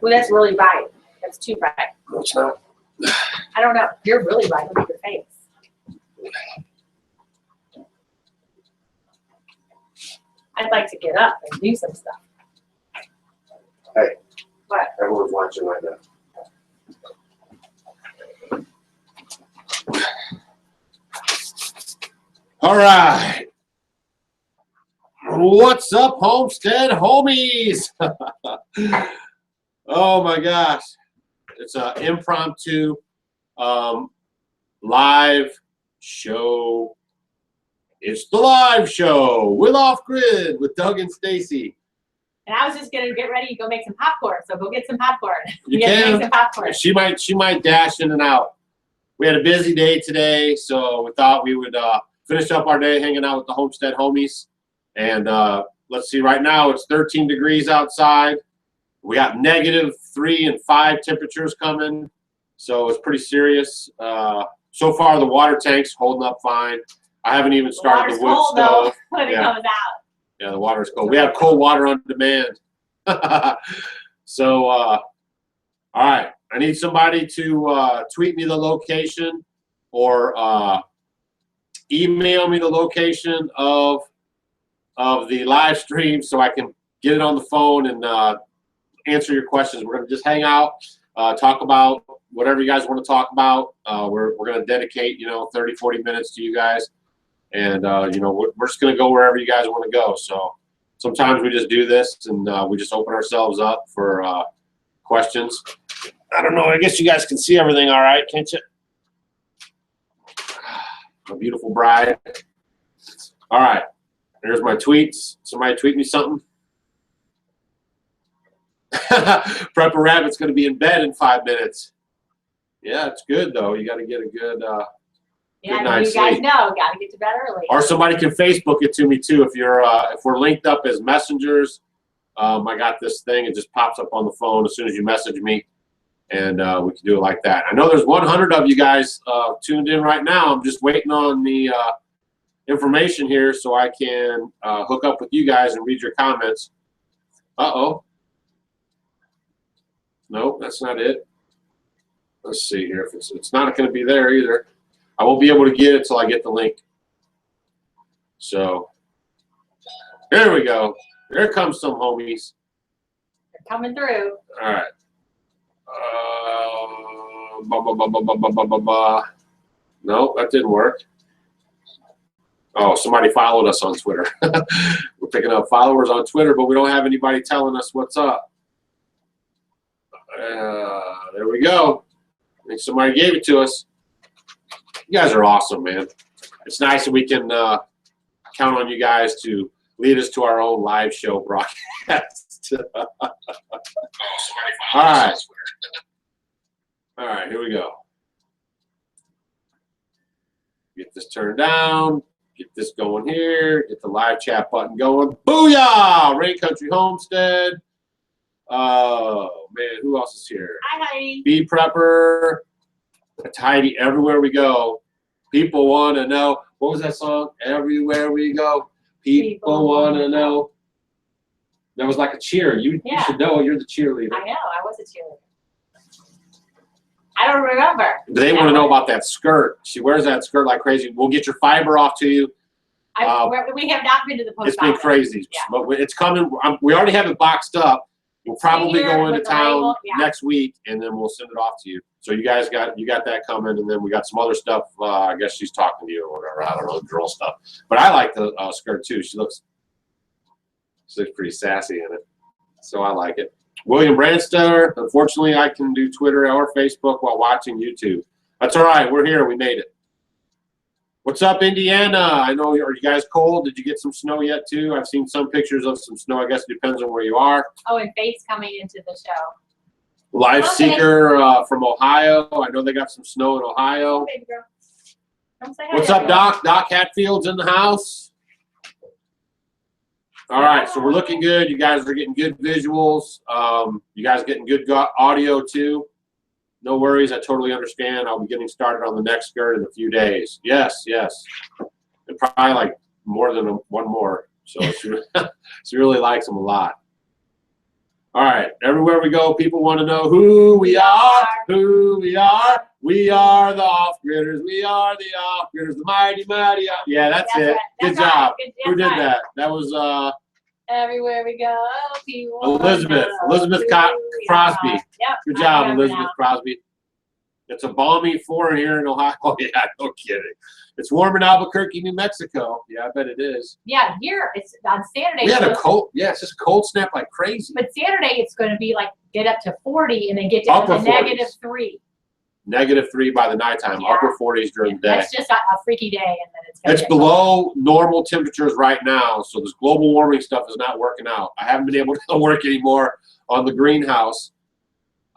Well, that's really bright. That's too bright. No, it's not. I don't know. You're really bright. Look at your face. I'd like to get up and do some stuff. Hey. What? Everyone's watching right now. All right. What's up, Homestead homies? Oh my gosh. It's an impromptu live show. It's the live show with Off Grid with Doug and Stacy. And I was just gonna get ready to go make some popcorn, so go get some popcorn. You can. Make some popcorn. She might dash in and out. We had a busy day today, so we thought we would finish up our day hanging out with the Homestead homies. And let's see, right now it's 13 degrees outside. We got -3 and 5 temperatures coming, so it's pretty serious. So far, the water tank's holding up fine. I haven't even started the wood cold, stove. though, when it comes out. Yeah, the water's cold. We have cold water on demand. So, all right. I need somebody to tweet me the location or email me the location of the live stream so I can get it on the phone and answer your questions. We're going to just hang out, talk about whatever you guys want to talk about. We're going to dedicate, 30, 40 minutes to you guys. And, we're just going to go wherever you guys want to go. So sometimes we just do this and we just open ourselves up for questions. I don't know. I guess you guys can see everything all right, can't you? My beautiful bride. All right. There's my tweets. Somebody tweet me something. Prepper Rabbit's going to be in bed in 5 minutes. Yeah, it's good, though. You got to get a good Yeah, good night's you guys sleep. know, got to get to bed early. Or somebody can Facebook it to me too. If you're if we're linked up as messengers, I got this thing. It just pops up on the phone as soon as you message me, and we can do it like that. I know there's 100 of you guys tuned in right now. I'm just waiting on the information here so I can hook up with you guys and read your comments. Uh-oh. Nope, that's not it. Let's see here. If it's not going to be there either. I won't be able to get it till I get the link. So there we go. There comes some homies. They're coming through. All right. No, that didn't work. Oh, somebody followed us on Twitter. We're picking up followers on Twitter, but we don't have anybody telling us what's up. There we go. I think somebody gave it to us. You guys are awesome, man. It's nice that we can count on you guys to lead us to our own live show broadcast. All right. All right, here we go. Get this turned down. Get this going here. Get the live chat button going. Booyah! Rain Country Homestead. Oh, man, who else is here? Hi, Heidi. Bee Prepper. It's Heidi everywhere we go. People want to know. What was that song? Everywhere we go, people want to know. That was like a cheer. You should know. You're the cheerleader. I know. I was a cheerleader. I don't remember. They want to know about that skirt. She wears that skirt like crazy. We'll get your fiber off to you. We have not been to the post office. It's been crazy, but it's coming. We already have it boxed up. We'll probably go into town next week, and then we'll send it off to you. So you guys got that coming, and then we got some other stuff. I guess she's talking to you or whatever. I don't know, girl stuff. But I like the skirt too. She looks pretty sassy in it, so I like it. William Brandstetter. Unfortunately, I can do Twitter or Facebook while watching YouTube. That's all right. We're here. We made it. What's up, Indiana? I know, are you guys cold? Did you get some snow yet, too? I've seen some pictures of some snow. I guess it depends on where you are. Oh, and Faith's coming into the show. Life Seeker from Ohio. I know they got some snow in Ohio. Baby girl. Come say hi. What's up, Doc? Doc Hatfield's in the house. All right, so we're looking good. You guys are getting good visuals. You guys getting good audio, too. No worries. I totally understand. I'll be getting started on the next skirt in a few days. Yes, yes. And probably like more than one more. So she really likes them a lot. All right, everywhere we go, people want to know who we are, who we are. We are the off-gridders. We are the off-gridders, the mighty, mighty. Yeah, that's it. Right. Good job. Who did that? That was everywhere we go, people. Elizabeth Crosby. Yep. Good job, Elizabeth Crosby. It's a balmy 4 here in Ohio. Oh, yeah, no kidding. It's warm in Albuquerque, New Mexico. Yeah, I bet it is. Yeah, here it's on Saturday. We had a cold. Yeah, it's just cold snap like crazy. But Saturday it's going to be like get up to 40 and then get down to -3. -3 by the nighttime. Yeah. Upper 40s during the day. That's just a freaky day, and then it's below normal temperatures right now, so this global warming stuff is not working out. I haven't been able to work anymore on the greenhouse,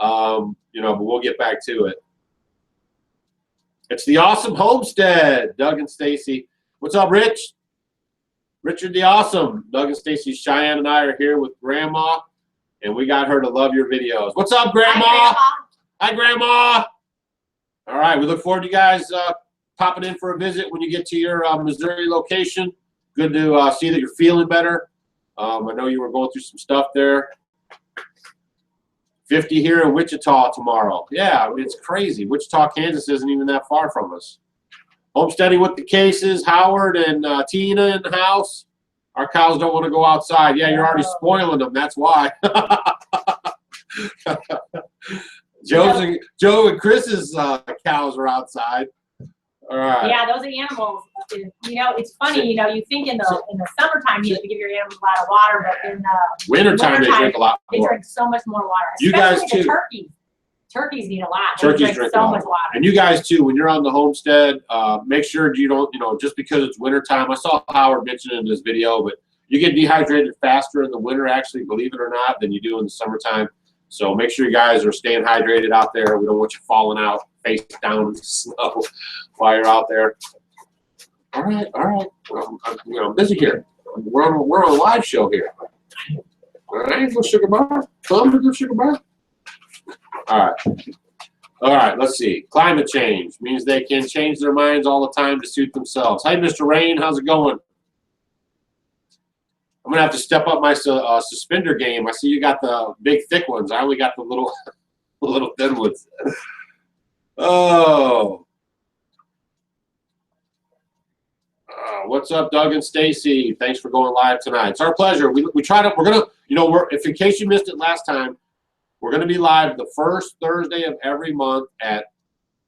you know, but we'll get back to it. It's the awesome Homestead, Doug and Stacy. What's up, Rich? Richard the Awesome. Doug and Stacy, Cheyenne and I are here with Grandma, and we got her to love your videos. What's up, Grandma? Hi, Grandma. Hi, Grandma. All right, we look forward to you guys popping in for a visit when you get to your Missouri location. Good to see that you're feeling better. I know you were going through some stuff there. 50 here in Wichita tomorrow. Yeah, I mean, it's crazy. Wichita, Kansas isn't even that far from us. Homesteading with the cases. Howard and Tina in the house. Our cows don't want to go outside. Yeah, you're already spoiling them. That's why. Joe and Chris's cows are outside. All right. Yeah, those animals. You know, it's funny. You know, you think in the summertime you have to give your animals a lot of water, but in the wintertime they drink a lot more. They drink so much more water. You guys Especially too. The turkeys. Turkeys need a lot. Turkeys drink so much water. And you guys too. When you're on the homestead, make sure you don't. You know, just because it's wintertime. I saw Howard mention it in this video, but you get dehydrated faster in the winter, actually, believe it or not, than you do in the summertime. So make sure you guys are staying hydrated out there. We don't want you falling out face down in the snow while you're out there. All right, all right. I'm busy here. We're on a live show here. All right, little sugar bar. Come, little sugar bar. All right. Let's see. Climate change means they can change their minds all the time to suit themselves. Hey, Mr. Rain, how's it going? I'm gonna have to step up my suspender game. I see you got the big thick ones. I only got the little, little thin ones. Oh, what's up, Doug and Stacy? Thanks for going live tonight. It's our pleasure. We try to. We're gonna. You know, if in case you missed it last time, we're gonna be live the first Thursday of every month at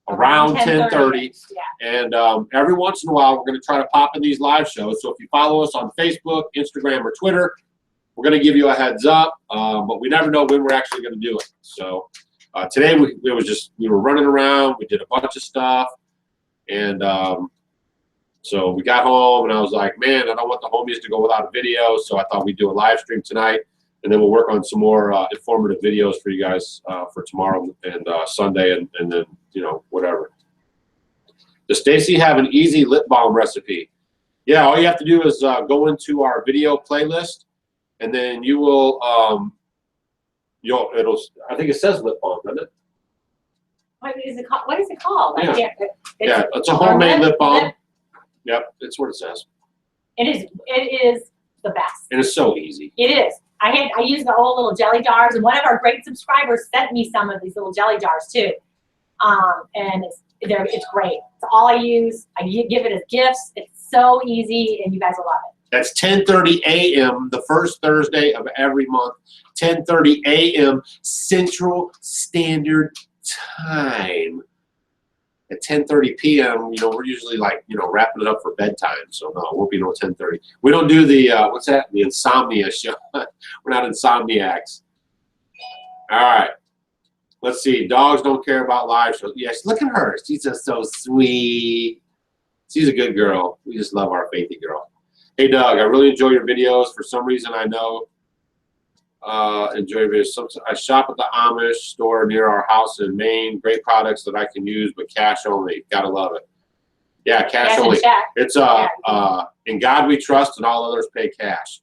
around 10:30. Yeah. And every once in a while, we're going to try to pop in these live shows. So if you follow us on Facebook, Instagram, or Twitter, we're going to give you a heads up. But we never know when we're actually going to do it. So today we were running around. We did a bunch of stuff, and so we got home, and I was like, man, I don't want the homies to go without a video. So I thought we'd do a live stream tonight, and then we'll work on some more informative videos for you guys for tomorrow and Sunday, and then, you know, whatever. Does Stacy have an easy lip balm recipe? Yeah, all you have to do is go into our video playlist, and then you will, I think it says lip balm, doesn't it? What is it called? What is it called? Yeah, it's a homemade lip balm. Yep, that's what it says. It is the best. And it's so easy. It is. I use the old little jelly jars, and one of our great subscribers sent me some of these little jelly jars too. And it's great. It's all I use. I give it as gifts. It's so easy, and you guys will love it. That's 10:30 a.m. the first Thursday of every month. 10:30 a.m. Central Standard Time. At 10:30 p.m., you know, we're usually like, you know, wrapping it up for bedtime. So no, it won't be no 10:30. We don't do the what's that? The insomnia show. We're not insomniacs. All right. Let's see. Dogs don't care about live shows. Yes, look at her. She's just so sweet. She's a good girl. We just love our Faithy girl. Hey, Doug, I really enjoy your videos. For some reason, I know enjoy your videos. I shop at the Amish store near our house in Maine. Great products that I can use, but cash only. Gotta love it. Yeah, cash only. It's in God we trust, and all others pay cash.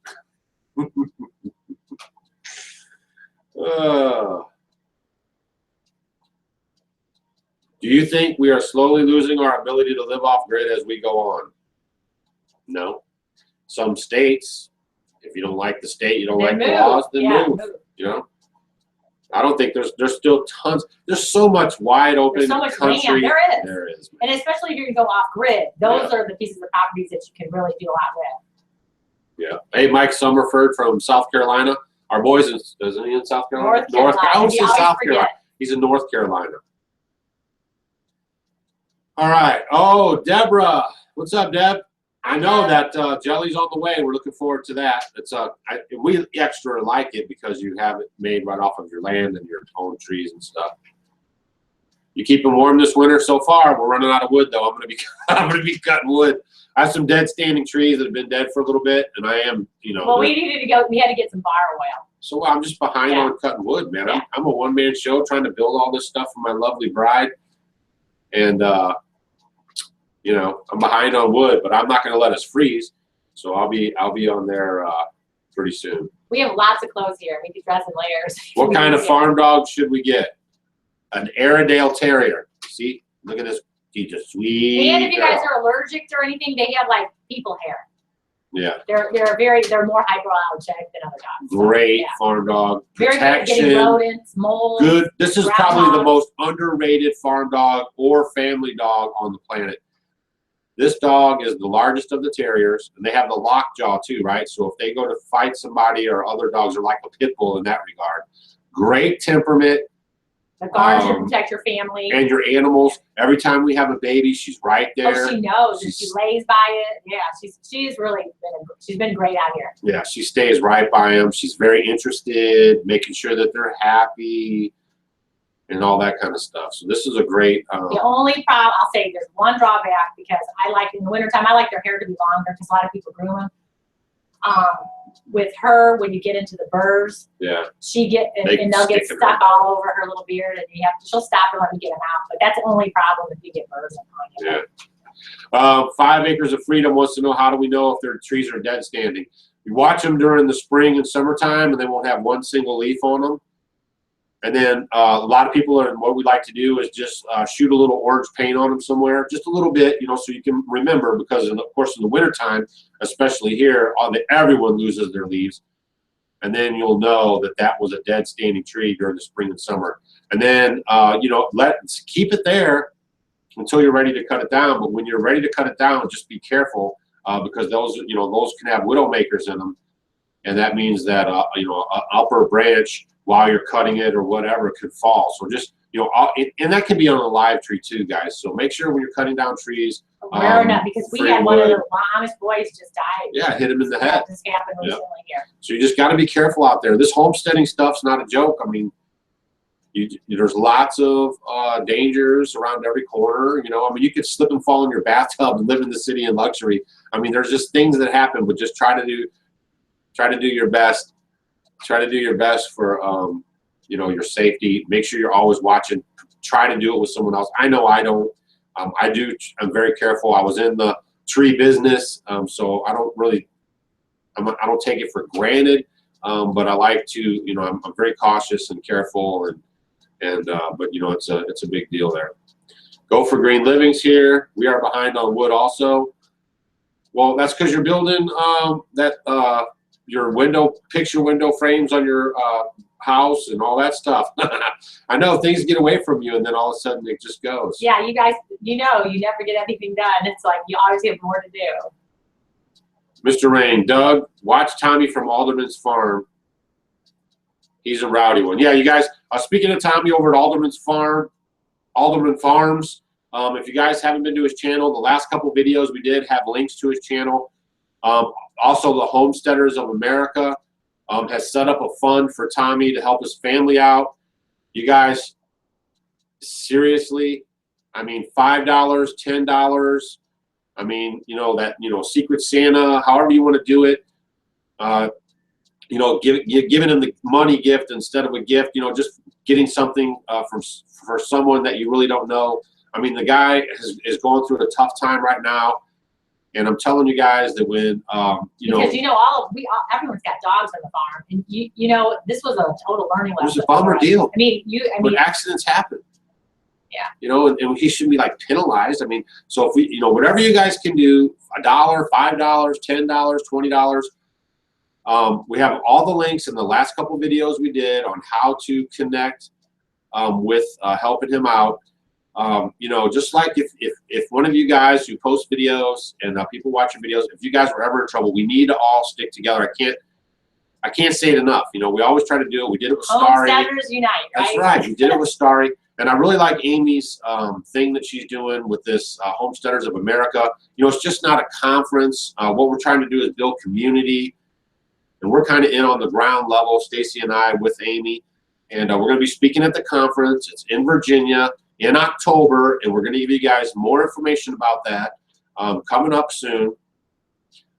Do you think we are slowly losing our ability to live off grid as we go on? No. Some states, if you don't like the state, you don't like the laws, then move. You know, I don't think there's still tons. There's so much wide open There's so much country. land. There is. And especially if you're going to go off grid, those are the pieces of properties that you can really do a lot with. Yeah. Hey, Mike Summerford from South Carolina. Our boys, isn't he in South Carolina? North Carolina. I always say South Carolina. He's in North Carolina. All right. Oh, Deborah. What's up, Deb? I know that jelly's on the way. We're looking forward to that. It's we extra like it because you have it made right off of your land and your own trees and stuff. You keep them warm this winter so far. We're running out of wood though. I'm gonna be cutting wood. I have some dead standing trees that have been dead for a little bit, and I am, Well, we needed to go. We had to get some fire oil. So I'm just behind on cutting wood, man. I'm a one-man show trying to build all this stuff for my lovely bride, and I'm behind on wood, but I'm not going to let us freeze. So I'll be on there pretty soon. We have lots of clothes here. We can dress in layers. What kind of farm dog should we get? An Airedale Terrier. See, look at this. He's just sweet. And if you guys are allergic or anything, they have like people hair. Yeah. They're more hypoallergenic than other dogs. Great farm dog. Very good at getting rodents, moles. Good. This is probably the most underrated farm dog or family dog on the planet. This dog is the largest of the terriers, and they have the lockjaw too, right? So if they go to fight somebody, or other dogs are like a pit bull in that regard. Great temperament. The guards to protect your family. And your animals. Every time we have a baby, she's right there. Oh, she knows, and she lays by it. Yeah, she's been great out here. Yeah, she stays right by them. She's very interested, making sure that they're happy, and all that kind of stuff. So this is a great. The only problem, I'll say, there's one drawback, because I like in the wintertime, I like their hair to be longer because a lot of people groom them. With her, when you get into the burrs, and they'll get stuck all over her little beard, and she'll stop and let me get them out. But that's the only problem if you get burrs on them. Yeah. 5 Acres of Freedom wants to know, how do we know if their trees are dead standing? You watch them during the spring and summertime, and they won't have one single leaf on them. And then a lot of people what we like to do is just shoot a little orange paint on them somewhere, just a little bit, so you can remember, because of course in the wintertime, especially here, everyone loses their leaves. And then you'll know that that was a dead standing tree during the spring and summer. And then, keep it there until you're ready to cut it down. But when you're ready to cut it down, just be careful because those can have widowmakers in them. And that means that, an upper branch, while you're cutting it or whatever, could fall. So just, and that can be on a live tree too, guys. So make sure when you're cutting down trees. Rare enough, because we had one of the Amish boys just died. Yeah, hit him in the head. This happened recently here. So you just got to be careful out there. This homesteading stuff's not a joke. I mean, there's lots of dangers around every corner. You could slip and fall in your bathtub and live in the city in luxury. I mean, there's just things that happen, but just try to do your best. Try to do your best for, your safety. Make sure you're always watching. Try to do it with someone else. I know I don't. I do. I'm very careful. I was in the tree business, so I don't take it for granted. But I like to, I'm very cautious and careful, but it's a big deal there. Go for Green Livings here. We are behind on wood also. Well, that's because you're building your picture window frames on your house and all that stuff. I know things get away from you, and then all of a sudden it just goes. Yeah, you guys, you never get anything done. It's like you always have more to do. Mr. Rain, Doug, watch Tommy from Alderman's Farm. He's a rowdy one. Yeah, you guys, speaking of Tommy over at Alderman Farms, if you guys haven't been to his channel, the last couple videos we did have links to his channel. Also, the Homesteaders of America has set up a fund for Tommy to help his family out. You guys, seriously, I mean, $5, $10. I mean, Secret Santa, however you want to do it. Giving him the money gift instead of a gift. Just getting something for someone that you really don't know. I mean, the guy is going through a tough time right now. And I'm telling you guys that when, because everyone's got dogs on the farm, and this was a total learning lesson. It was a bummer deal. But accidents happen. Yeah. And he shouldn't be penalized. I mean, so if we, whatever you guys can do, $1, $5, $10, $20, We have all the links in the last couple videos we did on how to connect with helping him out. You know, just like if one of you guys who post videos and people watching videos, if you guys were ever in trouble, we need to all stick together. I can't say it enough. You know, we always try to do it. We did it with Starry. Homesteaders Unite, right? That's right. We did it with Starry. And I really like Amy's thing that she's doing with this Homesteaders of America. You know, it's just not a conference. What we're trying to do is build community. And we're kind of in on the ground level, Stacy and I, with Amy. And we're going to be speaking at the conference. It's in Virginia in October. And we're going to give you guys more information about that coming up soon.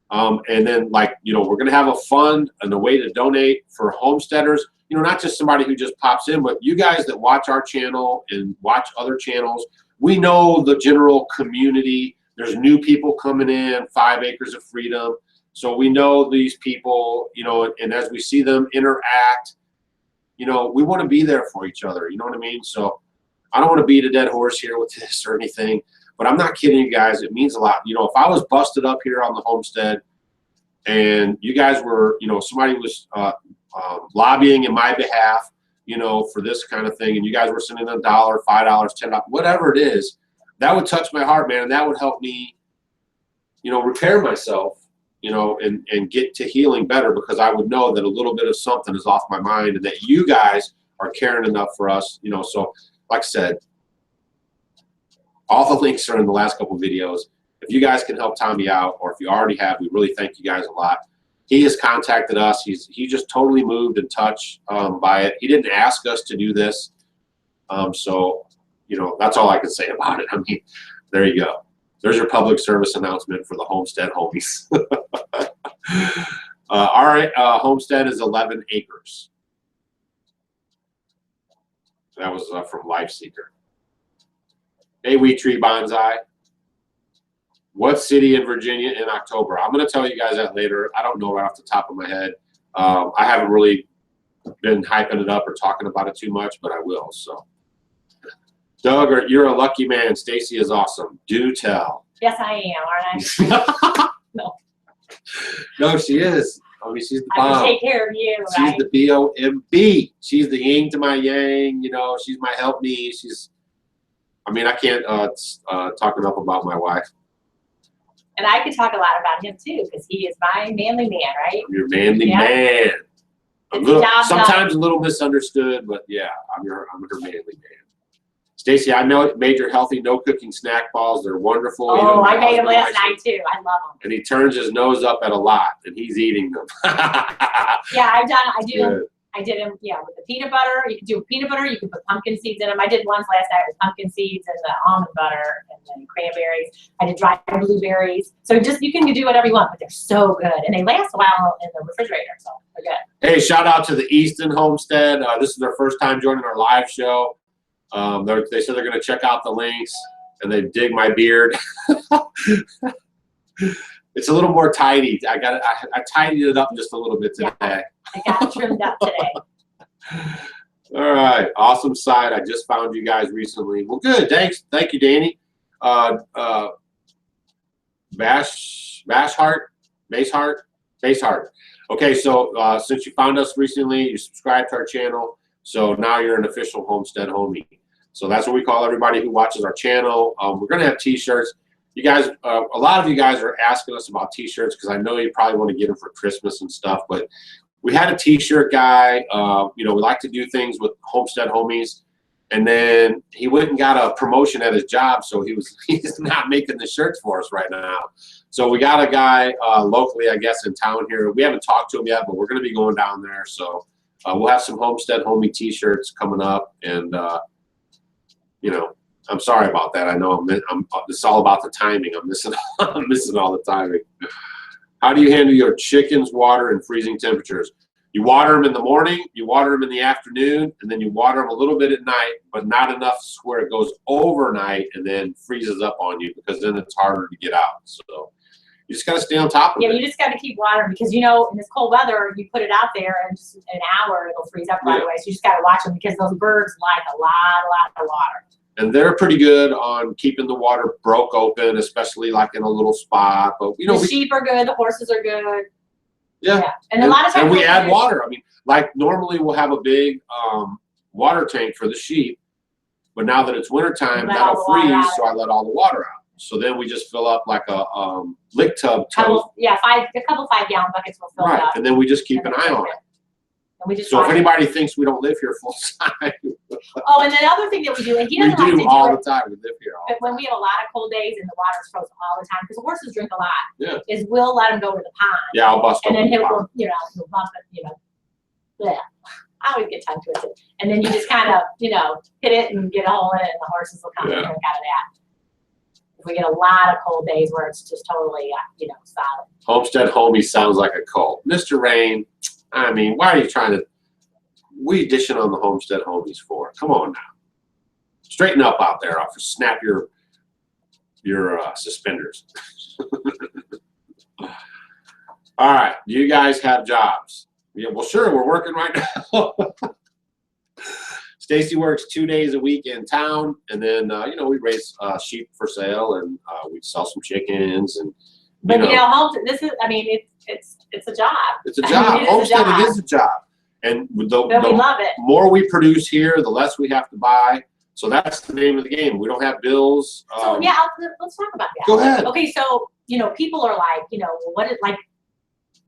And then, like, you know, we're going to have a fund and a way to donate for homesteaders. You know, not just somebody who just pops in, but you guys that watch our channel and watch other channels. We know the general community. There's new people coming in, 5 Acres of Freedom. So we know these people, you know, and as we see them interact, you know, we want to be there for each other. You know what I mean? So I don't want to beat a dead horse here with this or anything, but I'm not kidding you guys. It means a lot. You know, if I was busted up here on the homestead and you guys were, you know, somebody was lobbying in my behalf, you know, for this kind of thing, and you guys were sending $1, $5, $10, whatever it is, that would touch my heart, man, and that would help me, you know, repair myself, you know, and get to healing better, because I would know that a little bit of something is off my mind and that you guys are caring enough for us, you know. So like I said, all the links are in the last couple of videos. If you guys can help Tommy out, or if you already have, we really thank you guys a lot. He has contacted us. He just totally moved and touched by it. He didn't ask us to do this. So, you know, that's all I can say about it. I mean, there you go. There's your public service announcement for the Homestead homies. All right, Homestead is 11 acres. That was from Life Seeker. Hey, Wheat Tree Bonsai. What city in Virginia in October? I'm going to tell you guys that later. I don't know right off the top of my head. I haven't really been hyping it up or talking about it too much, but I will. So, Doug, you're a lucky man. Stacy is awesome. Do tell. Yes, I am, aren't I? No. No, she is. I mean, she's the bomb. I can take care of you, right? She's the B-O-M-B. She's the yin to my yang. You know, she's my help me. She's, I mean, I can't talk enough about my wife. And I could talk a lot about him too, because he is my manly man, right? I'm your manly man. Sometimes a little misunderstood, but yeah, I'm her manly man. Stacy, I know it made your healthy no cooking snack balls. They're wonderful. Oh, I made them last night too. I love them. And he turns his nose up at a lot, and he's eating them. Yeah, I did them, yeah, with the peanut butter. You can do peanut butter. You can put pumpkin seeds in them. I did ones last night with pumpkin seeds and the almond butter and then cranberries. I did dried blueberries. So just, you can do whatever you want, but they're so good. And they last a while in the refrigerator, so they're good. Hey, shout out to the Easton Homestead. This is their first time joining our live show. They said they're going to check out the links, and they dig my beard. It's a little more tidy. I tidied it up just a little bit today. Yeah, I got trimmed up today. All right, awesome site. I just found you guys recently. Well, good. Thanks. Thank you, Danny. Baseheart. Okay, so since you found us recently, you subscribed to our channel. So now you're an official Homestead homie. So that's what we call everybody who watches our channel. We're going to have T-shirts. You guys, a lot of you guys are asking us about T-shirts, because I know you probably want to get them for Christmas and stuff. But we had a T-shirt guy. You know, we like to do things with Homestead homies. And then he went and got a promotion at his job, so he's not making the shirts for us right now. So we got a guy locally, I guess, in town here. We haven't talked to him yet, but we're going to be going down there. So we'll have some Homestead homie T-shirts coming up, and you know, I'm sorry about that. I know it's all about the timing. I'm missing all the timing. How do you handle your chickens' water in freezing temperatures? You water them in the morning, you water them in the afternoon, and then you water them a little bit at night, but not enough where it goes overnight and then freezes up on you, because then it's harder to get out. So you just got to stay on top of it. Yeah, you just got to keep watering, because, you know, in this cold weather, you put it out there and just an hour, it'll freeze up right away. So you just got to watch them, because those birds like a lot of water. And they're pretty good on keeping the water broke open, especially like in a little spot. But you know, the sheep are good, the horses are good. Yeah. And a lot of times. And we add water. I mean, like normally we'll have a big water tank for the sheep, but now that it's wintertime, that'll freeze, so I let all the water out. So then we just fill up like a lick tub. A couple 5-gallon buckets will fill it up. And then we just keep an eye on it. And we just so if anybody thinks we don't live here full time. Oh, and the other thing that we do, and he doesn't we like to do all do the time. We live here all but when we have a lot of cold days and the water's frozen all the time, because horses drink a lot, Yeah. is we'll let them go to the pond. Yeah, I'll bust and open then the he'll pond. go, he'll bump it, Yeah. I always get tongue twisted. And then you just kind of, hit it and get a hole in it, and the horses will come and drink out of that. If we get a lot of cold days where it's just totally, solid. Homestead Homie sounds like a cult. Mr. Rain, I mean, why are you trying to, what are you dishing on the Homestead Homies for? Come on now. Straighten up out there. I'll snap your suspenders. All right. Do you guys have jobs? Yeah, well, sure. We're working right now. Stacy works 2 days a week in town, and then we raise sheep for sale, and we sell some chickens, and But this is, it's a job. It's a job. Homesteading is a job, and we love it. More we produce here, the less we have to buy. So that's the name of the game. We don't have bills. So let's talk about that. Go ahead. Okay, so people are like, what is like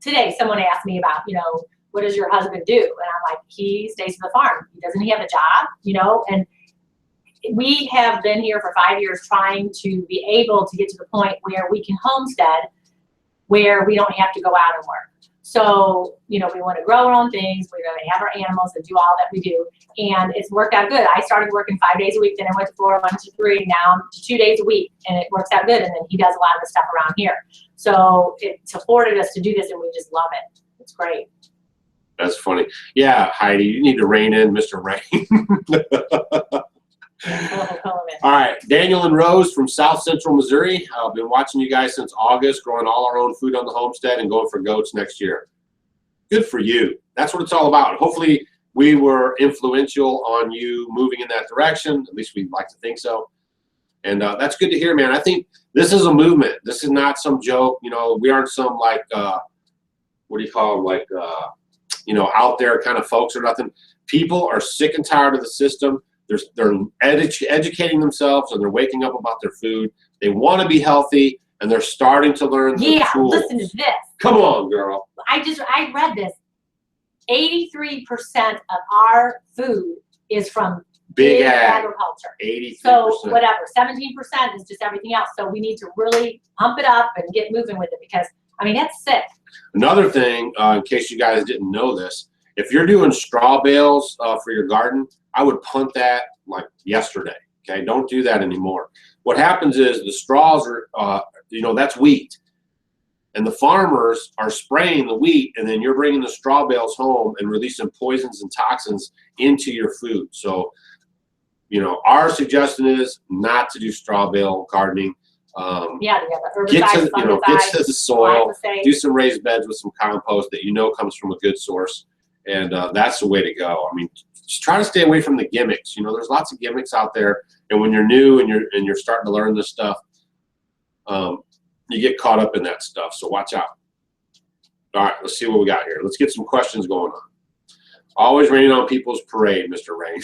today? Someone asked me about, what does your husband do? And I'm like, he stays at the farm. Doesn't he have a job? And we have been here for 5 years trying to be able to get to the point where we can homestead, where we don't have to go out and work. So, we want to grow our own things. We're going to have our animals and do all that we do. And it's worked out good. I started working 5 days a week. Then I went to 4, went to 3, now I'm to 2 days a week. And it works out good. And then he does a lot of the stuff around here. So it's afforded us to do this, and we just love it. It's great. That's funny. Yeah, Heidi, you need to rein in Mr. Rain. All right, Daniel and Rose from South Central Missouri. I've been watching you guys since August, growing all our own food on the homestead and going for goats next year. Good for you. That's what it's all about. Hopefully we were influential on you moving in that direction. At least we'd like to think so. And that's good to hear, man. I think this is a movement. This is not some joke. We aren't some like, what do you call them? Like, out there kind of folks or nothing. People are sick and tired of the system. They're educating themselves, and they're waking up about their food. They want to be healthy, and they're starting to learn the tools. Listen to this. Come on, girl. I read this. 83% of our food is from big agriculture. 83%. So whatever, 17% is just everything else. So we need to really pump it up and get moving with it, because that's sick. Another thing, in case you guys didn't know this, if you're doing straw bales for your garden, I would punt that like yesterday. Okay, don't do that anymore. What happens is the straws are, that's wheat, and the farmers are spraying the wheat, and then you're bringing the straw bales home and releasing poisons and toxins into your food. So, our suggestion is not to do straw bale gardening. The herbicides, get to the soil, glyphosate. Do some raised beds with some compost that comes from a good source, and that's the way to go. Just try to stay away from the gimmicks. There's lots of gimmicks out there, and when you're new and you're starting to learn this stuff, you get caught up in that stuff. So watch out. All right, let's see what we got here. Let's get some questions going on. Always raining on people's parade, Mr. Rain.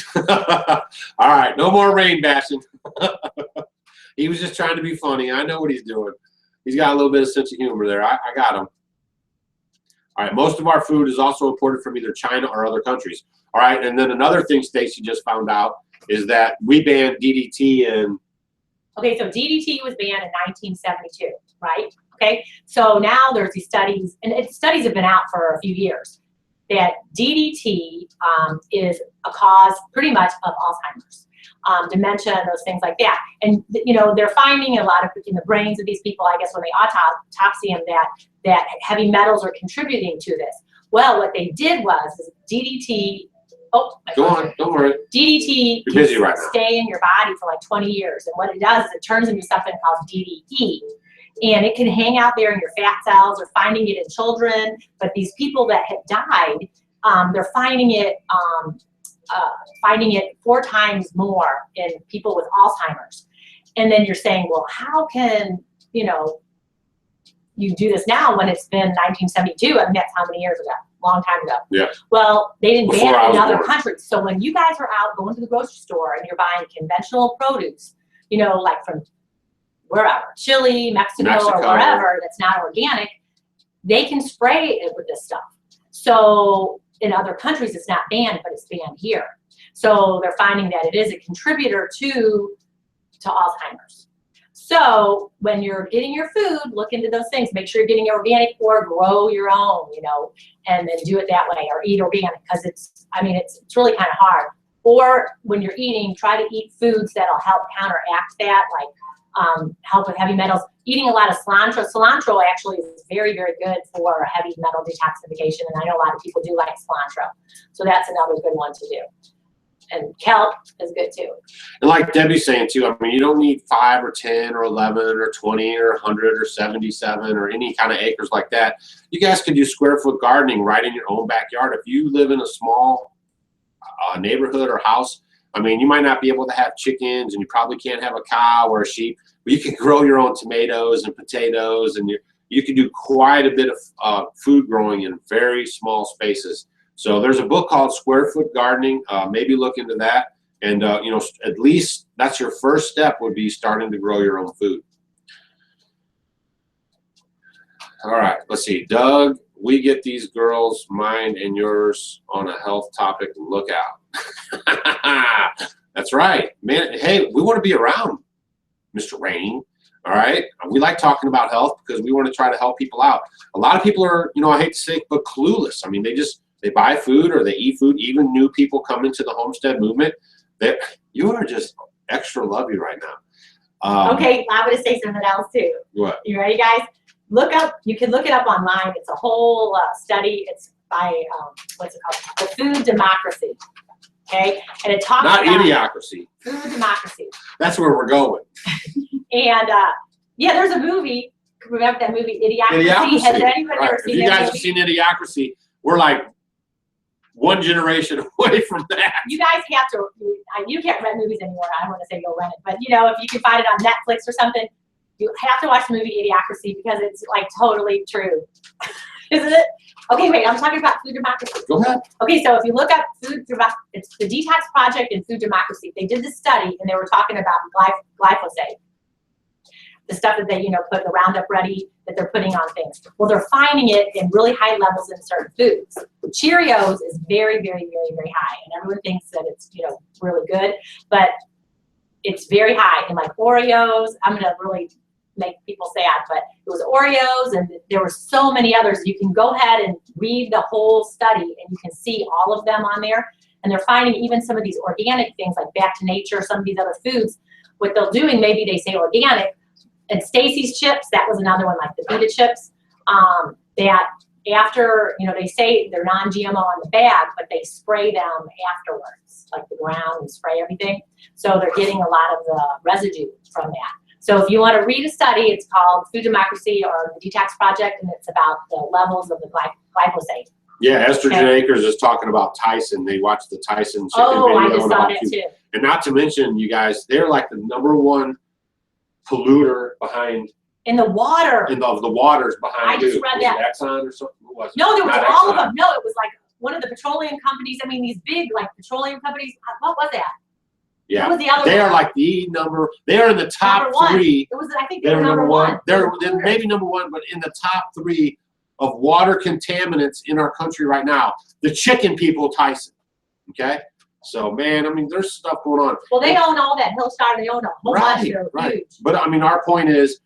All right, no more rain bashing. He was just trying to be funny. I know what he's doing. He's got a little bit of sense of humor there. I got him. All right, most of our food is also imported from either China or other countries. All right, and then another thing Stacy just found out is that we banned DDT in... Okay, so DDT was banned in 1972, right? Okay, so now there's these studies, and studies have been out for a few years, that DDT is a cause pretty much of Alzheimer's. Dementia and those things like that. And, they're finding a lot of in the brains of these people, I guess, when they autopsy them, that heavy metals are contributing to this. Well, what they did was DDT. Go on, don't worry. DDT can stay in your body for like 20 years. And what it does is it turns into something called DDE. And it can hang out there in your fat cells, or finding it in children. But these people that have died, they're finding it 4 times more in people with Alzheimer's. And then you're saying, well, how can, you do this now when it's been 1972. I mean, that's how many years ago? Long time ago. Yeah. Well, they didn't Before ban it in I was other born. countries. So when you guys are out going to the grocery store and you're buying conventional produce, you know, like from wherever, Chile, Mexico, or wherever, that's not organic, they can spray it with this stuff. So in other countries, it's not banned, but it's banned here. So they're finding that it is a contributor to Alzheimer's. So when you're getting your food, look into those things. Make sure you're getting organic or grow your own, you know, and then do it that way, or eat organic, because it's, I mean, it's really kind of hard. Or when you're eating, try to eat foods that'll help counteract that, like help with heavy metals. Eating a lot of cilantro. Cilantro actually is very, very good for heavy metal detoxification, and I know a lot of people do like cilantro. So that's another good one to do. And kelp is good too. And like Debbie's saying too, I mean, you don't need 5 or 10 or 11 or 20 or 100 or 77 or any kind of acres like that. You guys can do square foot gardening right in your own backyard. If you live in a small neighborhood or house, I mean, you might not be able to have chickens and you probably can't have a cow or a sheep, but you can grow your own tomatoes and potatoes, and you can do quite a bit of food growing in very small spaces. So there's a book called Square Foot Gardening. Maybe look into that. And, you know, at least that's your first step, would be starting to grow your own food. All right, let's see. Doug, we get these girls, mine and yours, on a health topic. Look out. That's right. Man, hey, we want to be around Mr. Rainey. All right. We like talking about health because we want to try to help people out. A lot of people are, you know, I hate to say it, but clueless. I mean, they buy food or they eat food. Even new people come into the homestead movement. You are just extra lovey right now. Okay, I'm going to say something else too. What? You ready, guys? Look up. You can look it up online. It's a whole study. It's by what's it called? The Food Democracy. Okay, and it talks not about idiocracy. Food Democracy. That's where we're going. And yeah, there's a movie. Remember that movie, Idiocracy? Idiocracy. Has anybody Right. ever seen If you that guys movie? have seen Idiocracy, we're like one generation away from that. You guys have to. You can't rent movies anymore. I don't want to say go rent it, but you know, if you can find it on Netflix or something, you have to watch the movie Idiocracy because it's like totally true, isn't it? Okay, wait. I'm talking about Food Democracy. Go ahead. Okay, so if you look up it's the Detox Project and Food Democracy. They did this study and they were talking about glyphosate, the stuff that they, you know, put the Roundup Ready that they're putting on things. Well, they're finding it in really high levels in certain foods. Cheerios is very, very, very, very high, and everyone thinks that it's, you know, really good, but it's very high in like Oreos. I'm gonna really make people sad, but it was Oreos, and there were so many others. You can go ahead and read the whole study, and you can see all of them on there. And they're finding even some of these organic things like Back to Nature, some of these other foods. What they're doing, maybe they say organic. And Stacy's chips, that was another one, like the pita chips, that after, you know, they say they're non-GMO on the bag, but they spray them afterwards, like the ground and spray everything. So they're getting a lot of the residue from that. So if you want to read a study, it's called Food Democracy or the Detox Project, and it's about the levels of the glyphosate. Yeah, Estrogen Acres is talking about Tyson. They watched the Tyson chicken video. Oh, I just saw that food. too. And not to mention, you guys, they're like the #1 polluter behind in the water. In the waters behind. I just read that. Exxon or something? Who was it? No, there was Not all Exxon. of them. No, it was like one of the petroleum companies. I mean, these big like petroleum companies. What was that? Yeah, what was the other they one? are like the number. They are in the top #1. 3. It was, I think, they were number one. They're maybe #1, but in the top 3 of water contaminants in our country right now. The chicken people, Tyson. Okay. So, man, I mean, there's stuff going on. Well, they own all that Hillstar. They own a whole bunch. They're huge. But, I mean, our point is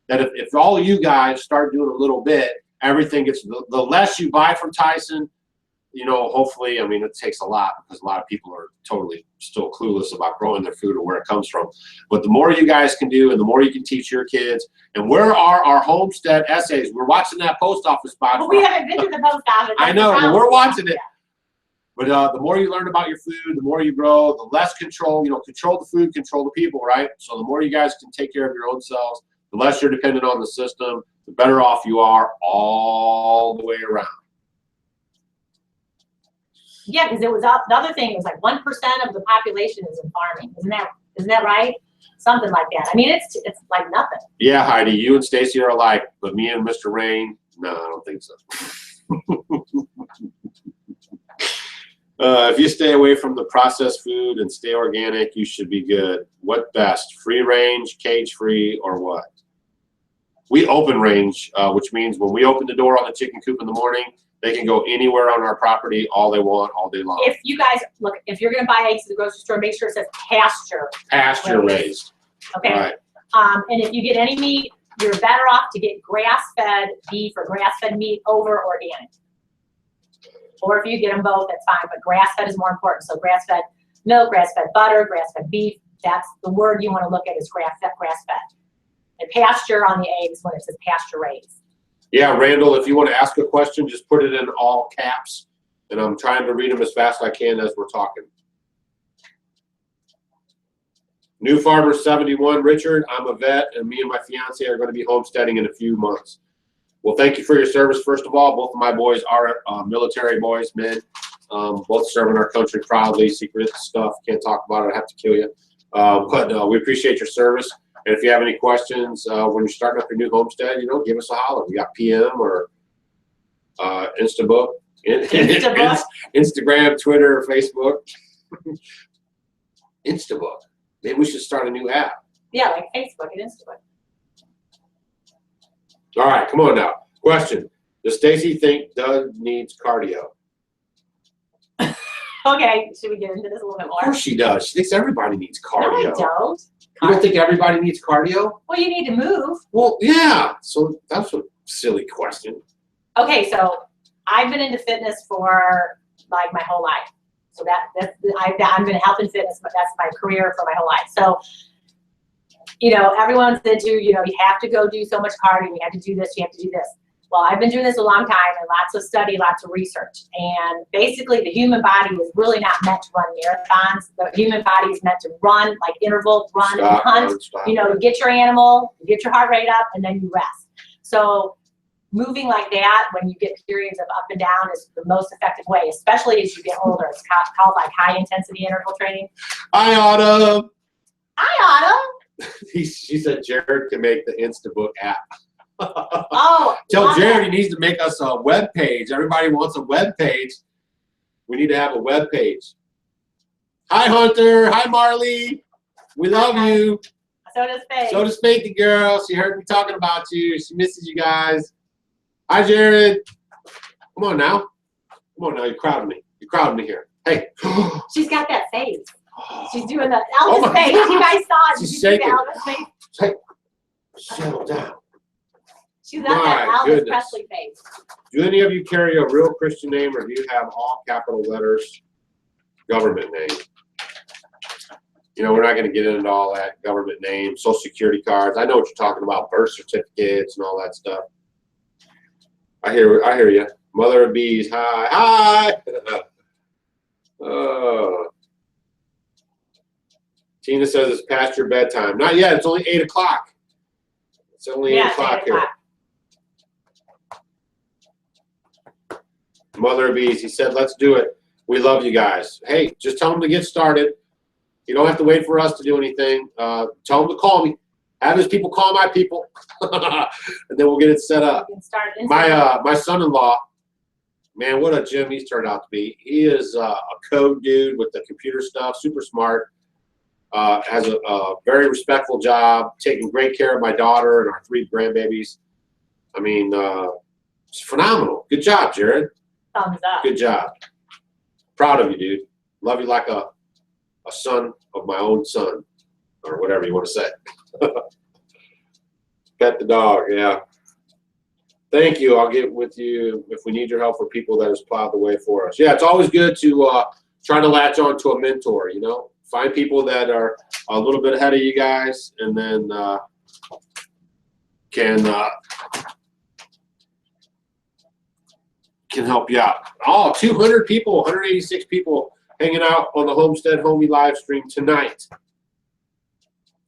that if all you guys start doing a little bit, everything gets, the less you buy from Tyson, you know, hopefully, I mean, it takes a lot because a lot of people are totally still clueless about growing their food or where it comes from. But the more you guys can do and the more you can teach your kids. And where are our homestead essays? We're watching that post office box. Well, we haven't been to the post office. I know, but we're watching it. But the more you learn about your food, the more you grow, the less control, you know, control the food, control the people, right? So the more you guys can take care of your own selves, the less you're dependent on the system, the better off you are all the way around. Yeah, because it was the other thing. It was like 1% of the population is in farming. Isn't that right? something like that. I mean, it's like nothing. Yeah, Heidi, you and Stacy are alike, but me and Mr. Rain, no, I don't think so. If you stay away from the processed food and stay organic, you should be good. What best, free range, cage free, or what? We open range, which means when we open the door on the chicken coop in the morning, they can go anywhere on our property all they want, all day long. If you guys, look, if you're going to buy eggs at the grocery store, make sure it says pasture. Pasture raised. Okay. Right. And if you get any meat, you're better off to get grass-fed beef or grass-fed meat over organic. Or if you get them both, that's fine, but grass-fed is more important. So grass-fed milk, grass-fed butter, grass-fed beef, that's the word you want to look at is grass-fed. And pasture on the eggs when it says pasture raised. Yeah, Randall, if you want to ask a question, just put it in all caps, and I'm trying to read them as fast as I can as we're talking. New Farmer 71, Richard, I'm a vet, and me and my fiance are going to be homesteading in a few months. Well, thank you for your service, first of all. Both of my boys are military boys, men, both serving our country proudly. Secret stuff, can't talk about it, I have to kill you. But we appreciate your service. And if you have any questions when you're starting up your new homestead, you know, give us a holler. We got PM or Instabook, Instagram, Twitter, Facebook. Instabook. Maybe we should start a new app. Yeah, like Facebook and Instagram. All right, come on now. Question. Does Stacy think Doug needs cardio? Okay, should we get into this a little bit more? Of course she does. She thinks everybody needs cardio. No, I don't. You don't think everybody needs cardio? Well, you need to move. Well, yeah. So that's a silly question. Okay, so I've been into fitness for like my whole life. So I've been in health and fitness, but that's my career for my whole life. So, you know, everyone's into, you know, you have to go do so much cardio, you have to do this, you have to do this. Well, I've been doing this a long time and lots of study, lots of research. And basically the human body is really not meant to run marathons. The human body is meant to run, like interval, run and hunt. You know, you get your animal, you get your heart rate up, and then you rest. So moving like that when you get periods of up and down is the most effective way, especially as you get older. It's called like high intensity interval training. Hi, Autumn. Hi, Autumn. She said Jared can make the Instabook app. Oh, tell Jared he needs to make us a web page. Everybody wants a web page. We need to have a web page. Hi, Hunter. Hi, Marley. We love you. So does Faith. So does Faith, the girl. She heard me talking about you. She misses you guys. Hi, Jared. Come on now. Come on now. You're crowding me. You're crowding me here. Hey. She's got that face. She's doing the Elvis face. God. You guys saw it. She's Did you see shaking. the Elvis face? Hey. Settle down. She's got that My Elvis goodness. Presley face. Do any of you carry a real Christian name, or do you have all capital letters government name? You know, we're not going to get into all that government name, social security cards. I know what you're talking about, birth certificates and all that stuff. I hear you. Mother of bees, hi. Tina says it's past your bedtime. Not yet. It's only 8 o'clock. It's only 8 o'clock here. Mother of bees, he said, let's do it. We love you guys. Hey, just tell them to get started. You don't have to wait for us to do anything. Tell them to call me. Have his people call my people. And then we'll get it set up. My son-in-law, man, what a gem he's turned out to be. He is a code dude with the computer stuff, super smart. Has a very respectful job, taking great care of my daughter and our 3 grandbabies. I mean, it's phenomenal. Good job, Jared. Thumbs up. Good job. Proud of you, dude. Love you like a son of my own son, or whatever you want to say. Pet the dog, yeah. Thank you. I'll get with you if we need your help for people that has plowed the way for us. Yeah, it's always good to try to latch on to a mentor, you know. Find people that are a little bit ahead of you guys, and then can help you out. Oh, 200 people, 186 people hanging out on the Homestead Homie live stream tonight.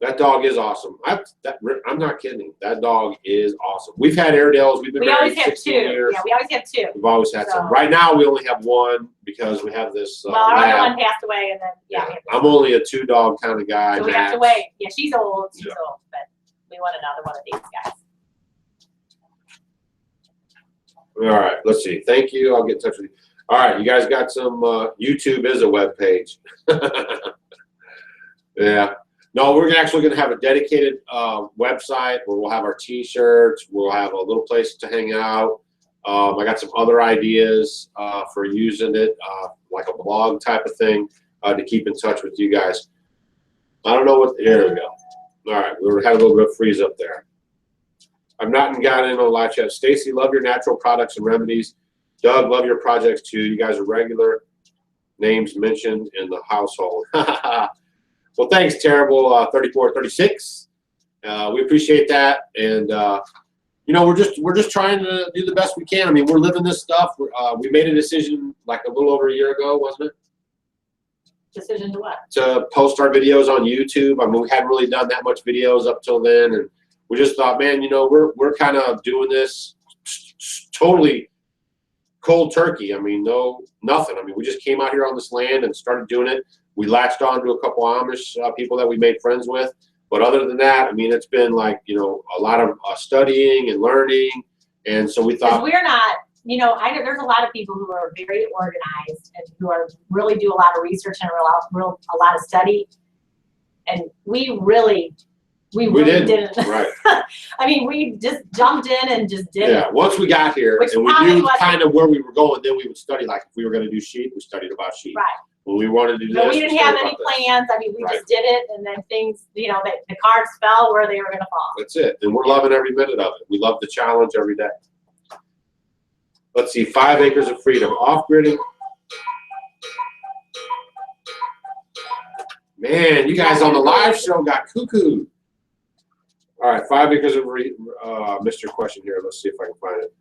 That dog is awesome. I'm not kidding. That dog is awesome. We've had Airedales. We've been married 16 years. Yeah, we always have 2. We've always had some. Right now, we only have 1 because we have this well, our lab. other one passed away, and then, yeah. I'm only a 2-dog kind of guy. So we have to wait. Yeah, she's old. She's old, but we want another one of these guys. All right, let's see. Thank you. I'll get in touch with you. All right, you guys got some, YouTube is a web page. Yeah. No, we're actually going to have a dedicated website where we'll have our T-shirts. We'll have a little place to hang out. I got some other ideas for using it, like a blog type of thing, to keep in touch with you guys. I don't know what. Here we go. All right, we had a little bit of freeze up there. I've not gotten in on live chat. Stacy, love your natural products and remedies. Doug, love your projects too. You guys are regular names mentioned in the household. Well, thanks, Terrible 3436. We appreciate that, and you know, we're just trying to do the best we can. I mean, we're living this stuff. We made a decision like a little over a year ago, wasn't it? Decision to what? To post our videos on YouTube. I mean, we hadn't really done that much videos up till then, and we just thought, man, you know, we're kind of doing this totally cold turkey. I mean, nothing. I mean, we just came out here on this land and started doing it. We latched on to a couple Amish people that we made friends with. But other than that, I mean, it's been like, you know, a lot of studying and learning. And so we thought. We're not, you know, I know there's a lot of people who are very organized and who are really do a lot of research and a lot of study. And we really didn't. Right. I mean, we just jumped in and just did it. Yeah, once we got here and we knew kind of where we were going, then we would study. Like if we were going to do sheep, we studied about sheep. Right. When we wanted to do but this, we didn't have any plans. I mean, we just did it, and then things, you know, the cards fell where they were going to fall. That's it. And we're loving every minute of it. We love the challenge every day. Let's see, 5 acres of freedom. Off-gridding. Man, you guys on the live show got cuckoo. All right, 5 acres of missed your question here. Let's see if I can find it.